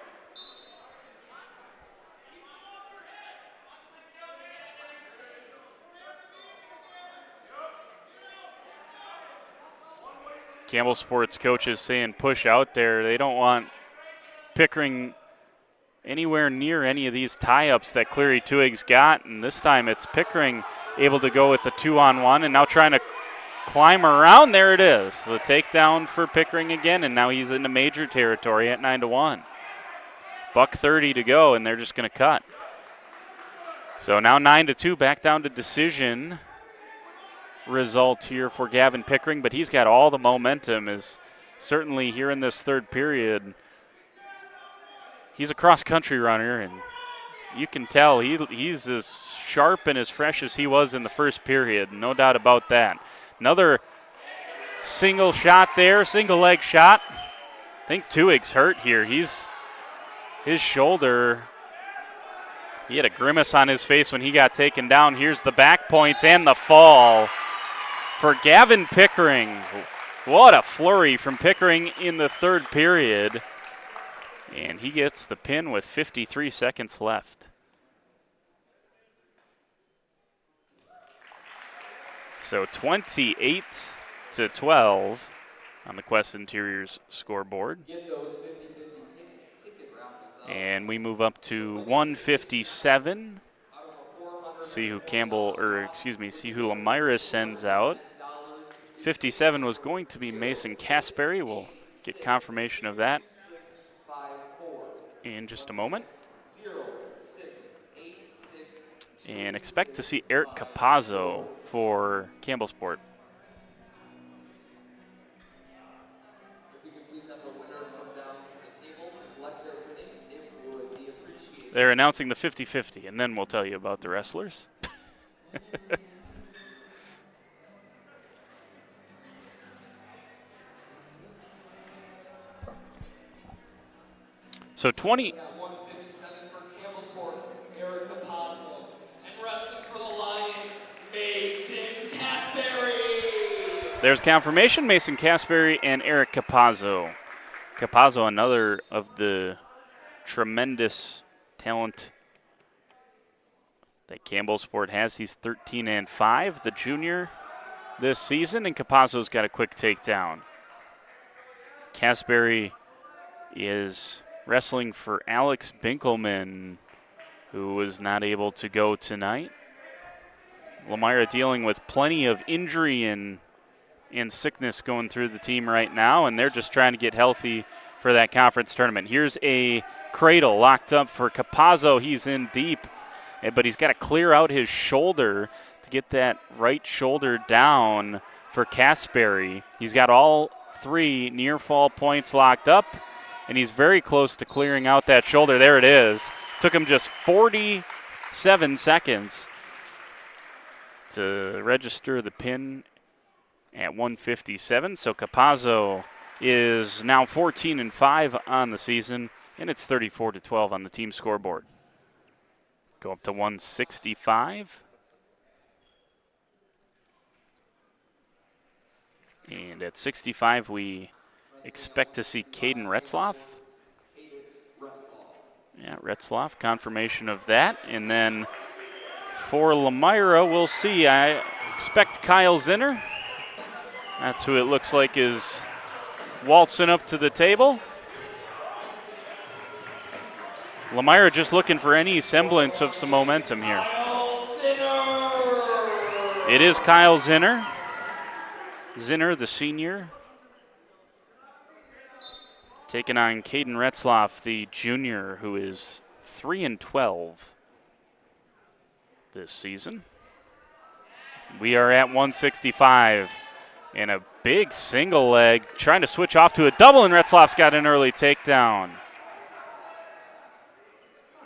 Campbellsport's coaches saying push out there. They don't want Pickering anywhere near any of these tie-ups that Cleary Tuig's got, and this time it's Pickering able to go with the 2-on-1 and now trying to climb around. There it is. The takedown for Pickering again, and now he's into major territory at 9-1. $1:30 to go, and they're just going to cut. So now 9-2, back down to decision. result here for Gavin Pickering, but he's got all the momentum. Is certainly here in this third period. He's a cross-country runner, and you can tell he's as sharp and as fresh as he was in the first period, no doubt about that. Another single shot there, single leg shot. I think Tuig's hurt here. His shoulder, he had a grimace on his face when he got taken down. Here's the back points and the fall for Gavin Pickering. What a flurry from Pickering in the third period. And he gets the pin with 53 seconds left. So 28-12 on the Quest Interiors scoreboard. And we move up to 157. See who Lomira sends out. 57 was going to be Mason Caspary. We'll get confirmation of that in just a moment. And expect to see Eric Capazzo for Campbellsport. They're announcing the 50-50, and then we'll tell you about the wrestlers. So 20. There's confirmation, Mason Caspary and Eric Capazzo. Capazzo, another of the tremendous talent that Campbellsport has. He's 13-5, the junior this season, and Capazzo's got a quick takedown. Caspary is wrestling for Alex Binkelman, who was not able to go tonight. Lomira dealing with plenty of injury and sickness going through the team right now, and they're just trying to get healthy for that conference tournament. Here's a cradle locked up for Capazzo. He's in deep, but he's got to clear out his shoulder to get that right shoulder down for Caspary. He's got all three near fall points locked up, and he's very close to clearing out that shoulder. There it is. Took him just 47 seconds to register the pin at 157. So Capazzo is now 14-5 on the season, and it's 34-12 on the team scoreboard. Go up to 165. And at 65, we expect to see Caden Retzloff. Yeah, Retzloff, confirmation of that. And then for Lomira, we'll see. I expect Kyle Zinner. That's who it looks like is waltzing up to the table. Lomira just looking for any semblance of some momentum here. It is Kyle Zinner. Zinner, the senior, taking on Caden Retzloff, the junior, who is 3-12 this season. We are at 165, and a big single leg, trying to switch off to a double, and Retzloff's got an early takedown.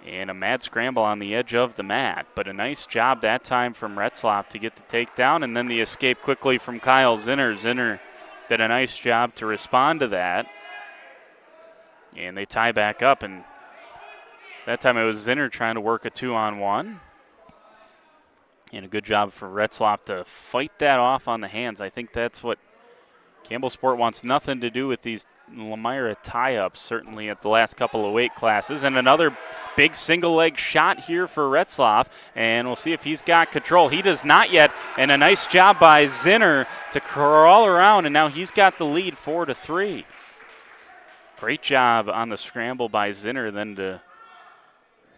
And a mad scramble on the edge of the mat, but a nice job that time from Retzloff to get the takedown, and then the escape quickly from Kyle Zinner. Zinner did a nice job to respond to that. And they tie back up, and that time it was Zinner trying to work a 2-on-1. And a good job for Retzloff to fight that off on the hands. I think that's what Campbellsport wants nothing to do with these Lomira tie-ups, certainly at the last couple of weight classes. And another big single leg shot here for Retzloff, and we'll see if he's got control. He does not yet, and a nice job by Zinner to crawl around, and now he's got the lead 4-3. Great job on the scramble by Zinner, then to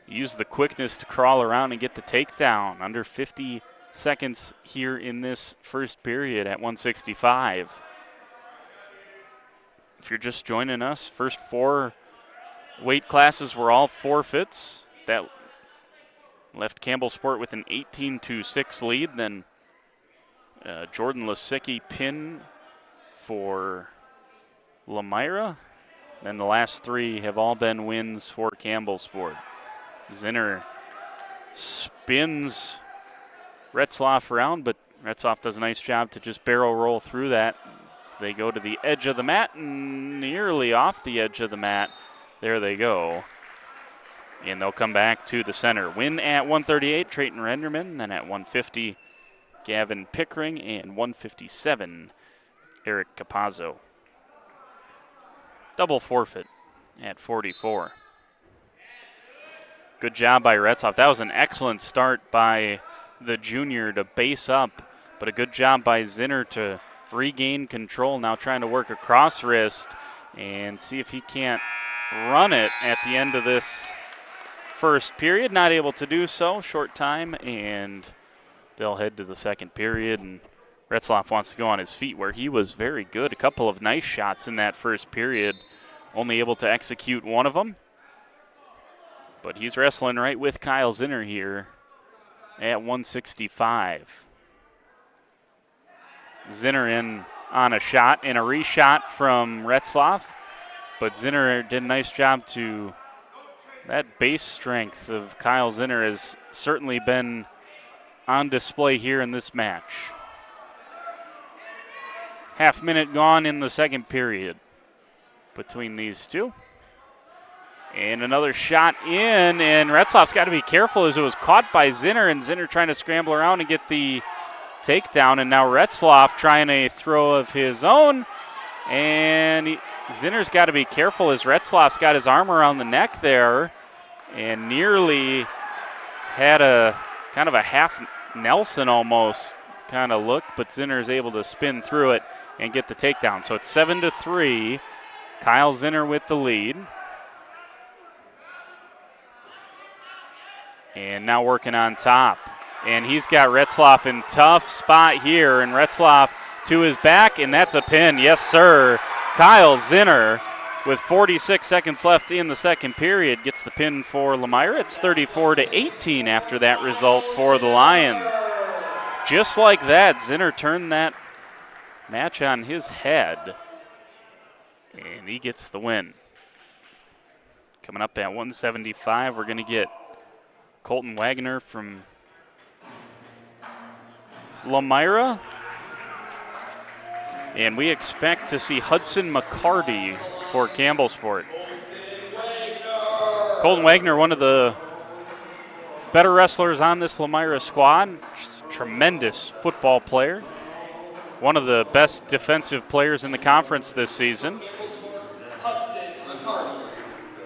use the quickness to crawl around and get the takedown. Under 50 seconds here in this first period at 165. If you're just joining us, first four weight classes were all forfeits. That left Campbellsport with an 18-6 lead. Then Jordan Lasicki pin for Lomira. Then the last 3 have all been wins for Campbellsport. Zinner spins Retzlaff around, but Retzlaff does a nice job to just barrel roll through that. As they go to the edge of the mat, and nearly off the edge of the mat. There they go. And they'll come back to the center. Win at 138, Trayton Renderman. Then at 150, Gavin Pickering. And 157, Eric Capazzo. Double forfeit at 44. Good job by Retzlaff. That was an excellent start by the junior to base up, but a good job by Zinner to regain control. Now trying to work a cross wrist and see if he can't run it at the end of this first period. Not able to do so. Short time, and they'll head to the second period. And Retzlaff wants to go on his feet, where he was very good. A couple of nice shots in that first period. Only able to execute one of them. But he's wrestling right with Kyle Zinner here at 165. Zinner in on a shot and a reshot from Retzlaff. But Zinner did a nice job to, that base strength of Kyle Zinner has certainly been on display here in this match. Half minute gone in the second period between these two. And another shot in, and Retzlaff's got to be careful as it was caught by Zinner, and Zinner trying to scramble around and get the takedown, and now Retzlaff trying a throw of his own, and Zinner's got to be careful as Retzlaff's got his arm around the neck there and nearly had a kind of a half Nelson almost kind of look, but Zinner is able to spin through it and get the takedown. So it's 7-3. Kyle Zinner with the lead. And now working on top. And he's got Retzlaff in tough spot here, and Retzlaff to his back, and that's a pin. Yes, sir. Kyle Zinner, with 46 seconds left in the second period, gets the pin for Lomira. It's 34-18 after that result for the Lions. Just like that, Zinner turned that match on his head, and he gets the win. Coming up at 175, we're going to get Colton Wagner from Lomira. And we expect to see Hudson McCarty for Campbellsport. Colton Wagner, one of the better wrestlers on this Lomira squad. Tremendous football player. One of the best defensive players in the conference this season.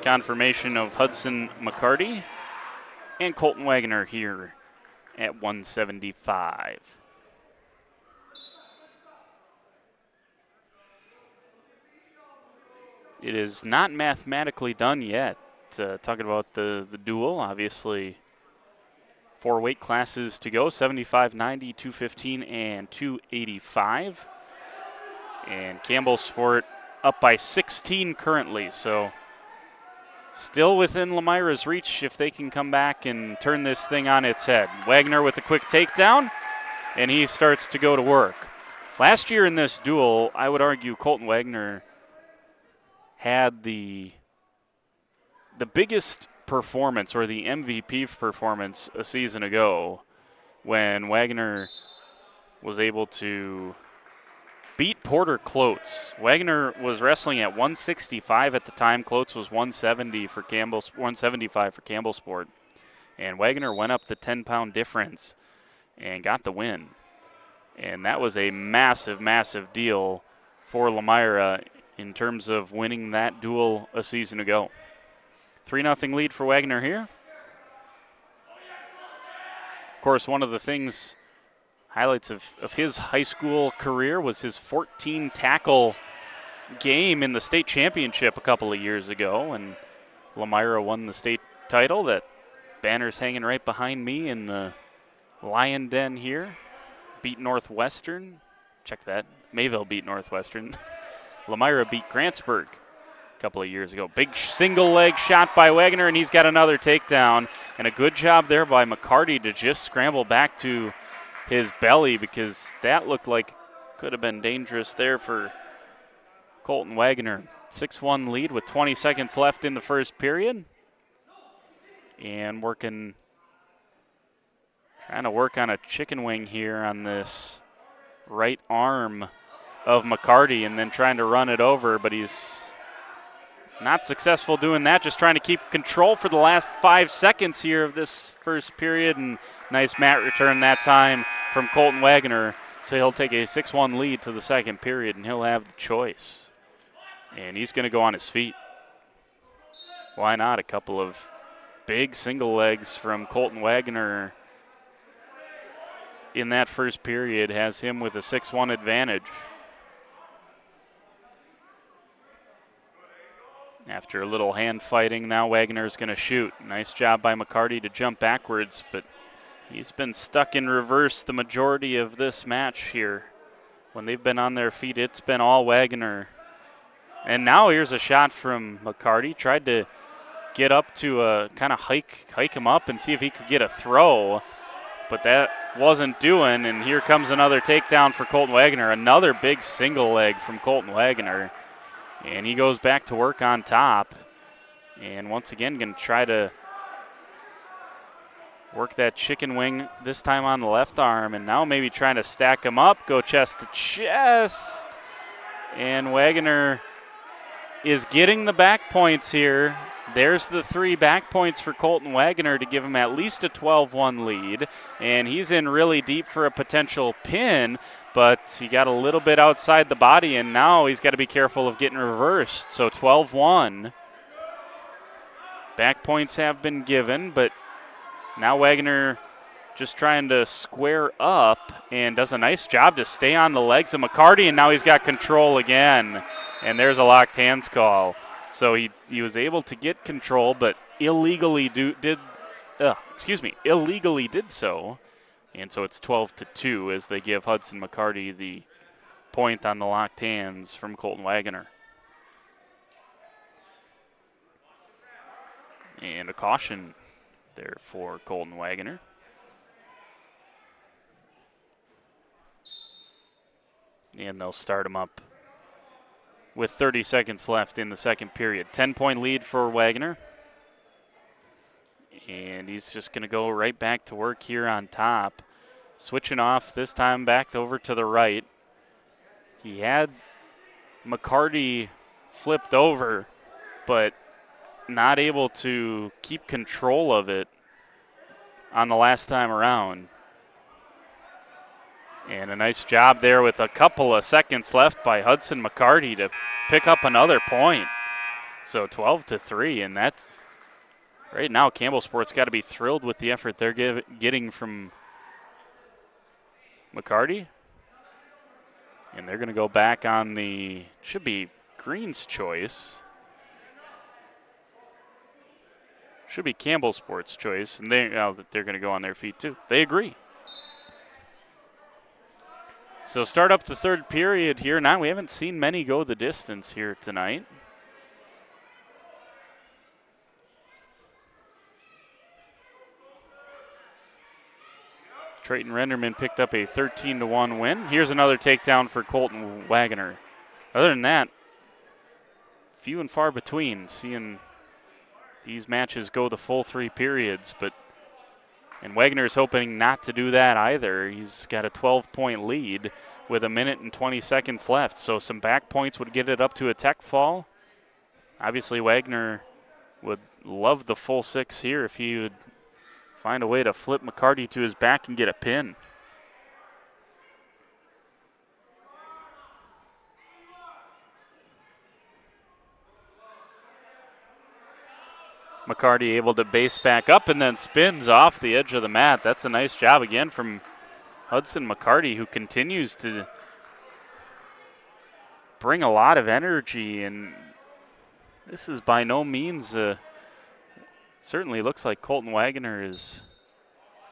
Confirmation of Hudson McCarty and Colton Wagner here at 175. It is not mathematically done yet. Talking about the duel, obviously 4 weight classes to go, 75, 90, 215, and 285. And Campbellsport up by 16 currently, so still within Lomira's reach if they can come back and turn this thing on its head. Wagner with a quick takedown, and he starts to go to work. Last year in this duel, I would argue Colton Wagner had the biggest performance, or the MVP performance, a season ago when Wagner was able to beat Porter Klotz. Wagner was wrestling at 165 at the time. Klotz was 175 for Campbellsport. And Wagner went up the 10-pound difference and got the win. And that was a massive, massive deal for Lomira in terms of winning that duel a season ago. 3-0 lead for Wagner here. Of course, one of the things, highlights of his high school career was his 14-tackle game in the state championship a couple of years ago, and Lomira won the state title. That banner's hanging right behind me in the Lion Den here. Beat Northwestern. Check that. Mayville beat Northwestern. Lomira beat Grantsburg a couple of years ago. Big single leg shot by Wagner, and he's got another takedown. And a good job there by McCarty to just scramble back to his belly, because that looked like could have been dangerous there for Colton Wagner. 6-1 lead with 20 seconds left in the first period. And trying to work on a chicken wing here on this right arm of McCarty, and then trying to run it over, but he's not successful doing that, just trying to keep control for the last 5 seconds here of this first period, and nice mat return that time from Colton Wagner. So he'll take a 6-1 lead to the second period, and he'll have the choice. And he's going to go on his feet. Why not? A couple of big single legs from Colton Wagner in that first period has him with a 6-1 advantage. After a little hand fighting, now Wagner's going to shoot. Nice job by McCarty to jump backwards, but he's been stuck in reverse the majority of this match here. When they've been on their feet, it's been all Wagner. And now here's a shot from McCarty. Tried to get up to kind of hike him up and see if he could get a throw, but that wasn't doing, and here comes another takedown for Colton Wagner. Another big single leg from Colton Wagner. And he goes back to work on top. And once again, going to try to work that chicken wing, this time on the left arm. And now maybe trying to stack him up, go chest to chest. And Wagner is getting the back points here. There's the 3 back points for Colton Wagner to give him at least a 12-1 lead. And he's in really deep for a potential pin, but he got a little bit outside the body, and now he's got to be careful of getting reversed. So 12-1. Back points have been given, but now Wagner just trying to square up and does a nice job to stay on the legs of McCarty, and now he's got control again. And there's a locked hands call. So he was able to get control, but illegally did so. And so it's 12-2 as they give Hudson McCarty the point on the locked hands from Colton Wagner. And a caution there for Colton Wagner. And they'll start him up with 30 seconds left in the second period. 10-point lead for Wagner. And he's just going to go right back to work here on top. Switching off, this time back over to the right. He had McCarty flipped over, but not able to keep control of it on the last time around. And a nice job there with a couple of seconds left by Hudson McCarty to pick up another point. So 12-3, and that's right now Campbellsport's got to be thrilled with the effort they're getting from McCarty. And they're going to go back on the, should be Green's choice. Should be Campbellsport's choice, and they're going to go on their feet too. They agree. So start up the third period here. Now we haven't seen many go the distance here tonight. Trayton Renderman picked up a 13-1 win. Here's another takedown for Colton Wagner. Other than that, few and far between seeing these matches go the full 3 periods, and Wagner is hoping not to do that either. He's got a 12-point lead with 1 minute and 20 seconds left, so some back points would get it up to a tech fall. Obviously, Wagner would love the full 6 here if he would find a way to flip McCarty to his back and get a pin. McCarty able to base back up and then spins off the edge of the mat. That's a nice job again from Hudson McCarty, who continues to bring a lot of energy, and this is by no means certainly looks like Colton Wagner is,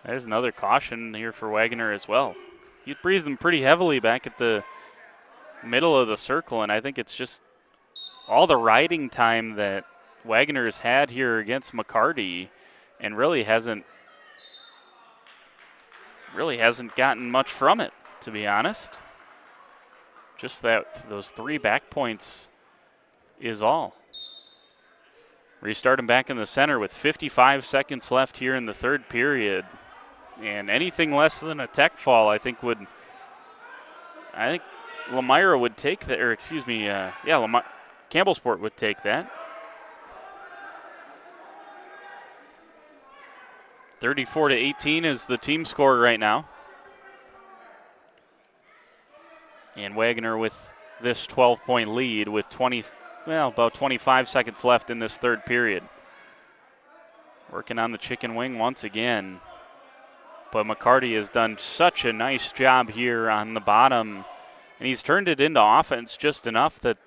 there's another caution here for Wagner as well. He breathed them pretty heavily back at the middle of the circle, and I think it's just all the riding time that Wagner's had here against McCarty and really hasn't really hasn't gotten much from it, to be honest. Just those 3 back points is all. Restart him back in the center with 55 seconds left here in the third period. And anything less than a tech fall, I think Lomira would take that, or excuse me, Campbellsport would take that. 34-18 is the team score right now. And Wagner with this 12-point lead with about 25 seconds left in this third period. Working on the chicken wing once again. But McCarty has done such a nice job here on the bottom. And he's turned it into offense just enough that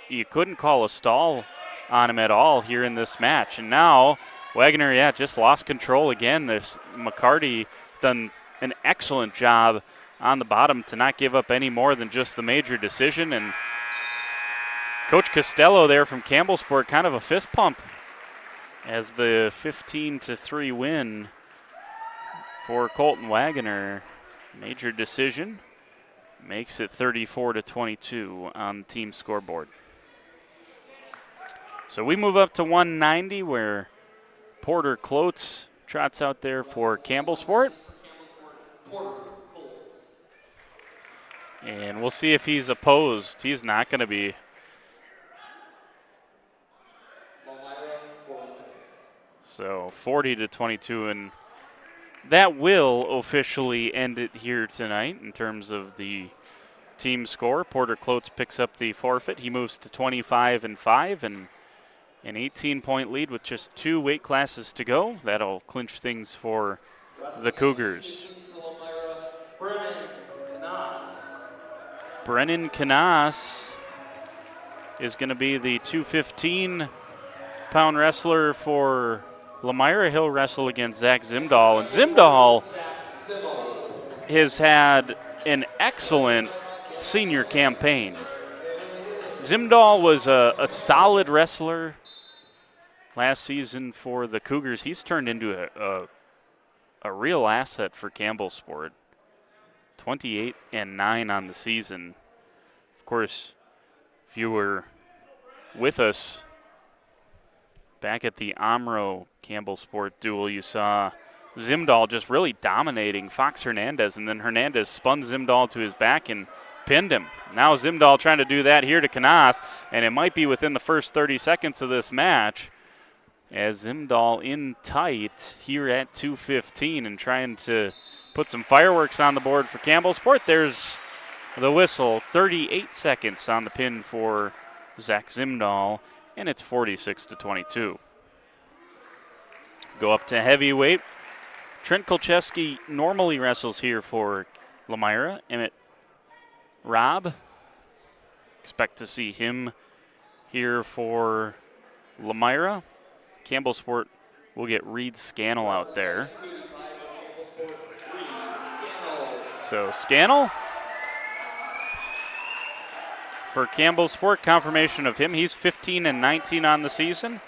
you couldn't call a stall on him at all here in this match. And now Wagner, just lost control again. McCarty has done an excellent job on the bottom to not give up any more than just the major decision. And Coach Costello there from Campbellsport, kind of a fist pump as the 15-3 win for Colton Wagner. Major decision makes it 34-22 on the team scoreboard. So we move up to 190 where Porter Klotz trots out there for Campbellsport. And we'll see if he's opposed. He's not going to be. So 40-22, and that will officially end it here tonight in terms of the team score. Porter Klotz picks up the forfeit. He moves to 25-5 and an 18-point lead with just 2 weight classes to go. That'll clinch things for the Cougars. Brennan Canas is going to be the 215-pound wrestler for Lomira. He'll wrestle against Zach Zimdahl. And Zimdahl has had an excellent senior campaign. Zimdahl was a solid wrestler last season for the Cougars. He's turned into a real asset for Campbellsport. 28-9 on the season. Of course, if you were with us back at the Amro Campbellsport duel, you saw Zimdahl just really dominating Fox Hernandez, and then Hernandez spun Zimdahl to his back and pinned him. Now Zimdahl trying to do that here to Canas, and it might be within the first 30 seconds of this match as Zimdahl in tight here at 2:15 and trying to put some fireworks on the board for Campbellsport. There's the whistle. 38 seconds on the pin for Zach Zimdahl, and it's 46-22. Go up to heavyweight. Trent Kolcheski normally wrestles here for Lomira. Emmett Robb. Expect to see him here for Lomira. Campbellsport will get Reed Scannell out there. So Scannell for Campbellsport, confirmation of him. He's 15-19 on the season.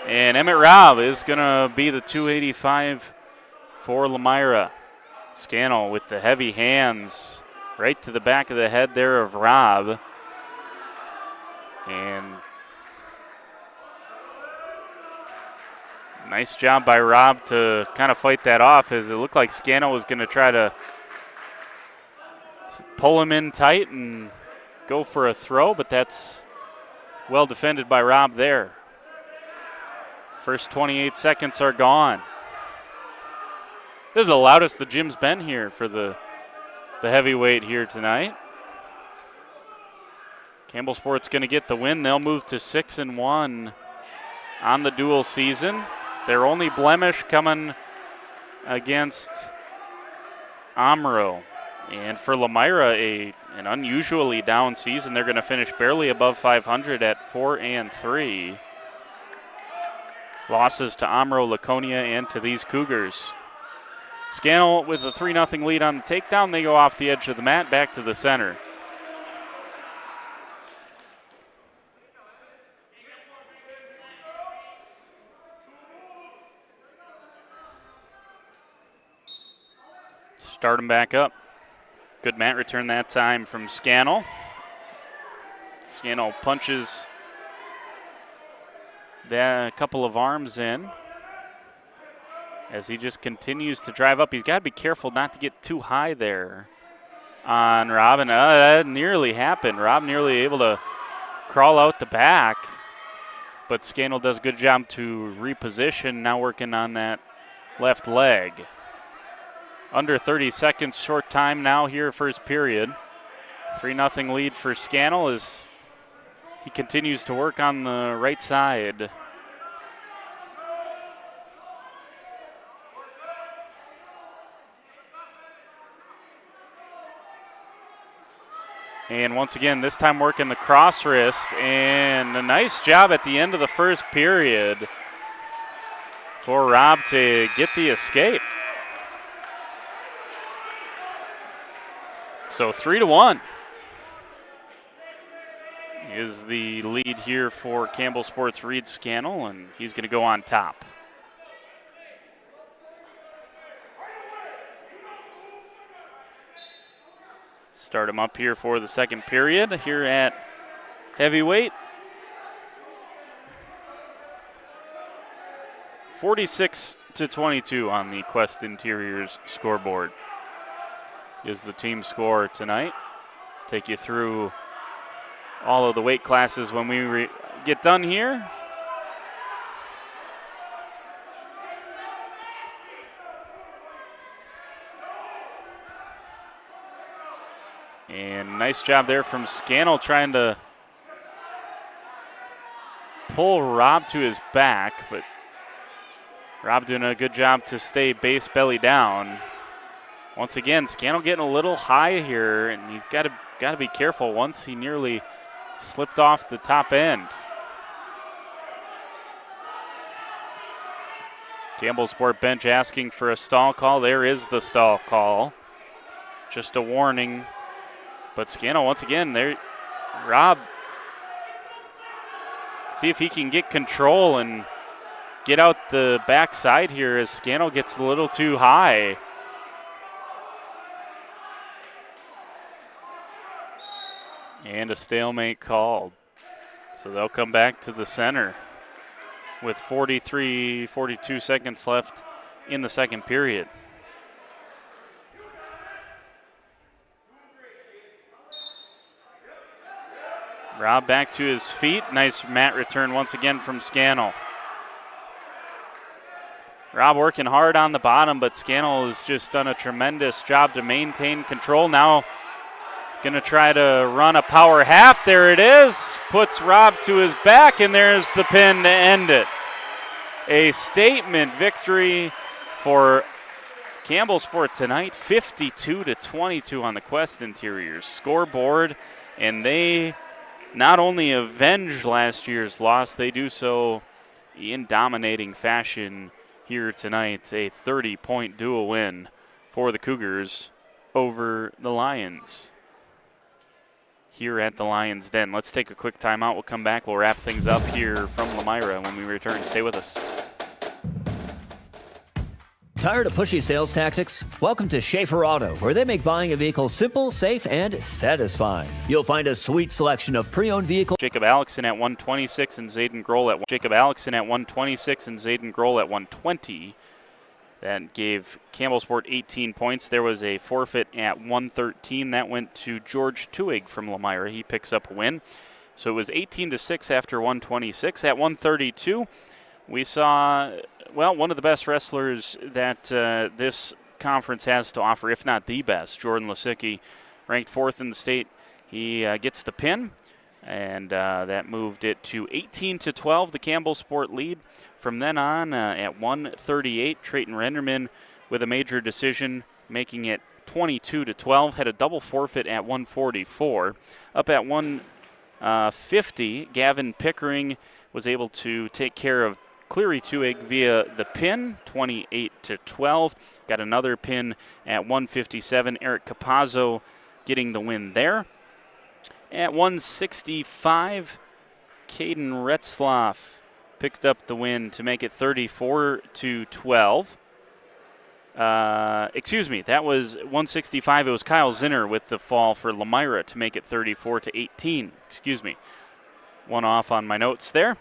And Emmett Robb is going to be the 285 for Lomira. Scannell with the heavy hands right to the back of the head there of Robb. And nice job by Robb to kind of fight that off, as it looked like Scannell was going to try to pull him in tight and go for a throw, but that's well defended by Robb there. First 28 seconds are gone. This is the loudest the gym's been here for the heavyweight here tonight. Campbellsport's going to get the win. They'll move to 6-1 on the dual season. Their only blemish coming against Amro. And for Lomira, an unusually down season. They're going to finish barely above 500 at 4-3. Losses to Amro, Laconia, and to these Cougars. Scannell with a 3-0 lead on the takedown. They go off the edge of the mat, back to the center. Start him back up. Good mat return that time from Scannell. Scannell punches a couple of arms in as he just continues to drive up. He's got to be careful not to get too high there on Rob, and that nearly happened. Rob nearly able to crawl out the back, but Scannell does a good job to reposition, now working on that left leg. Under 30 seconds, short time now here, first period. 3-0 lead for Scannell as he continues to work on the right side. And once again, this time working the cross wrist, and a nice job at the end of the first period for Rob to get the escape. So 3-1 is the lead here for Campbellsport's Reed Scannell, and he's going to go on top. Start him up here for the second period here at heavyweight. 46-22 on the Quest Interiors scoreboard is the team score tonight. Take you through all of the weight classes when we get done here. And nice job there from Scannell trying to pull Rob to his back, but Rob doing a good job to stay base belly down. Once again, Scannell getting a little high here, and he's got to be careful. Once he nearly slipped off the top end. Campbellsport bench asking for a stall call. There is the stall call. Just a warning. But Scannell, once again, there, Rob, see if he can get control and get out the backside here as Scannell gets a little too high. And a stalemate called. So they'll come back to the center with 42 seconds left in the second period. Rob back to his feet. Nice mat return once again from Scannell. Rob working hard on the bottom, but Scannell has just done a tremendous job to maintain control. Now he's going to try to run a power half. There it is. Puts Rob to his back, and there's the pin to end it. A statement victory for Campbellsport tonight, 52-22 on the Quest Interiors scoreboard, and they not only avenge last year's loss, they do so in dominating fashion here tonight. A 30-point dual win for the Cougars over the Lions here at the Lions Den. Let's take a quick timeout. We'll come back. We'll wrap things up here from Lomira when we return. Stay with us. Tired of pushy sales tactics? Welcome to Schaefer Auto, where they make buying a vehicle simple, safe, and satisfying. You'll find a sweet selection of pre-owned vehicles. Jacob Alexson at 126 and Zayden Grohl at 120. That gave Campbellsport 18 points. There was a forfeit at 113. That went to George Tuig from Lomira. He picks up a win. So it was 18-6 after 126. At 132, we saw, well, one of the best wrestlers that this conference has to offer, if not the best, Jordan Lisicki, ranked 4th in the state. He gets the pin, and that moved it to 18-12, the Campbellsport lead. From then on, at 138, Trayton Renderman with a major decision, making it 22-12. Had a double forfeit at 144. Up at 150, Gavin Pickering was able to take care of Cleary Tuig via the pin, 28-12. Got another pin at 157. Eric Capazzo getting the win there. At 165, Caden Retzloff picked up the win to make it 34-12. Excuse me, that was 165. It was Kyle Zinner with the fall for Lomira to make it 34-18. Excuse me. One off on my notes there.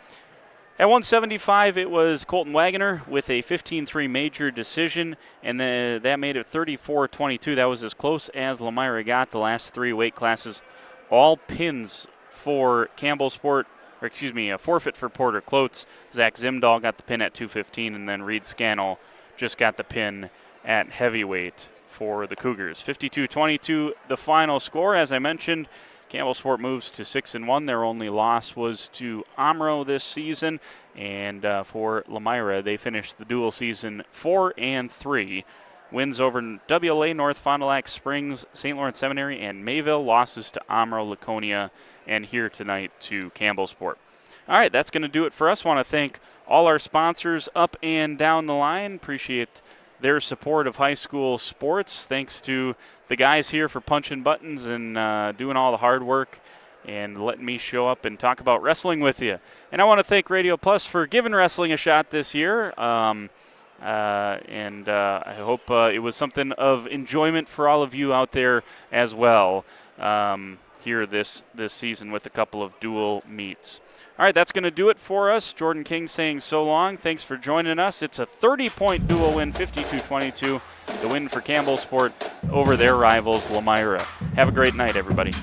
At 175, it was Colton Wagoner with a 15-3 major decision, and that made it 34-22. That was as close as Lomira got. The last three weight classes, all pins for Campbellsport, or excuse me, a forfeit for Porter Klotz. Zach Zimdahl got the pin at 215, and then Reed Scannell just got the pin at heavyweight for the Cougars. 52-22, the final score. As I mentioned, Campbellsport moves to 6-1. Their only loss was to Omro this season, and for Lomira, they finished the dual season 4-3. Wins over WLA, North Fond du Lac Springs, St. Lawrence Seminary, and Mayville. Losses to Omro, Laconia, and here tonight to Campbellsport. All right, that's going to do it for us. Want to thank all our sponsors up and down the line. Appreciate their support of high school sports. Thanks to the guys here for punching buttons and doing all the hard work and letting me show up and talk about wrestling with you. And I want to thank Radio Plus for giving wrestling a shot this year. I hope it was something of enjoyment for all of you out there as well here this season with a couple of dual meets. All right, that's going to do it for us. Jordan King saying so long. Thanks for joining us. It's a 30-point dual win, 52-22, the win for Campbellsport over their rivals, Lomira. Have a great night, everybody.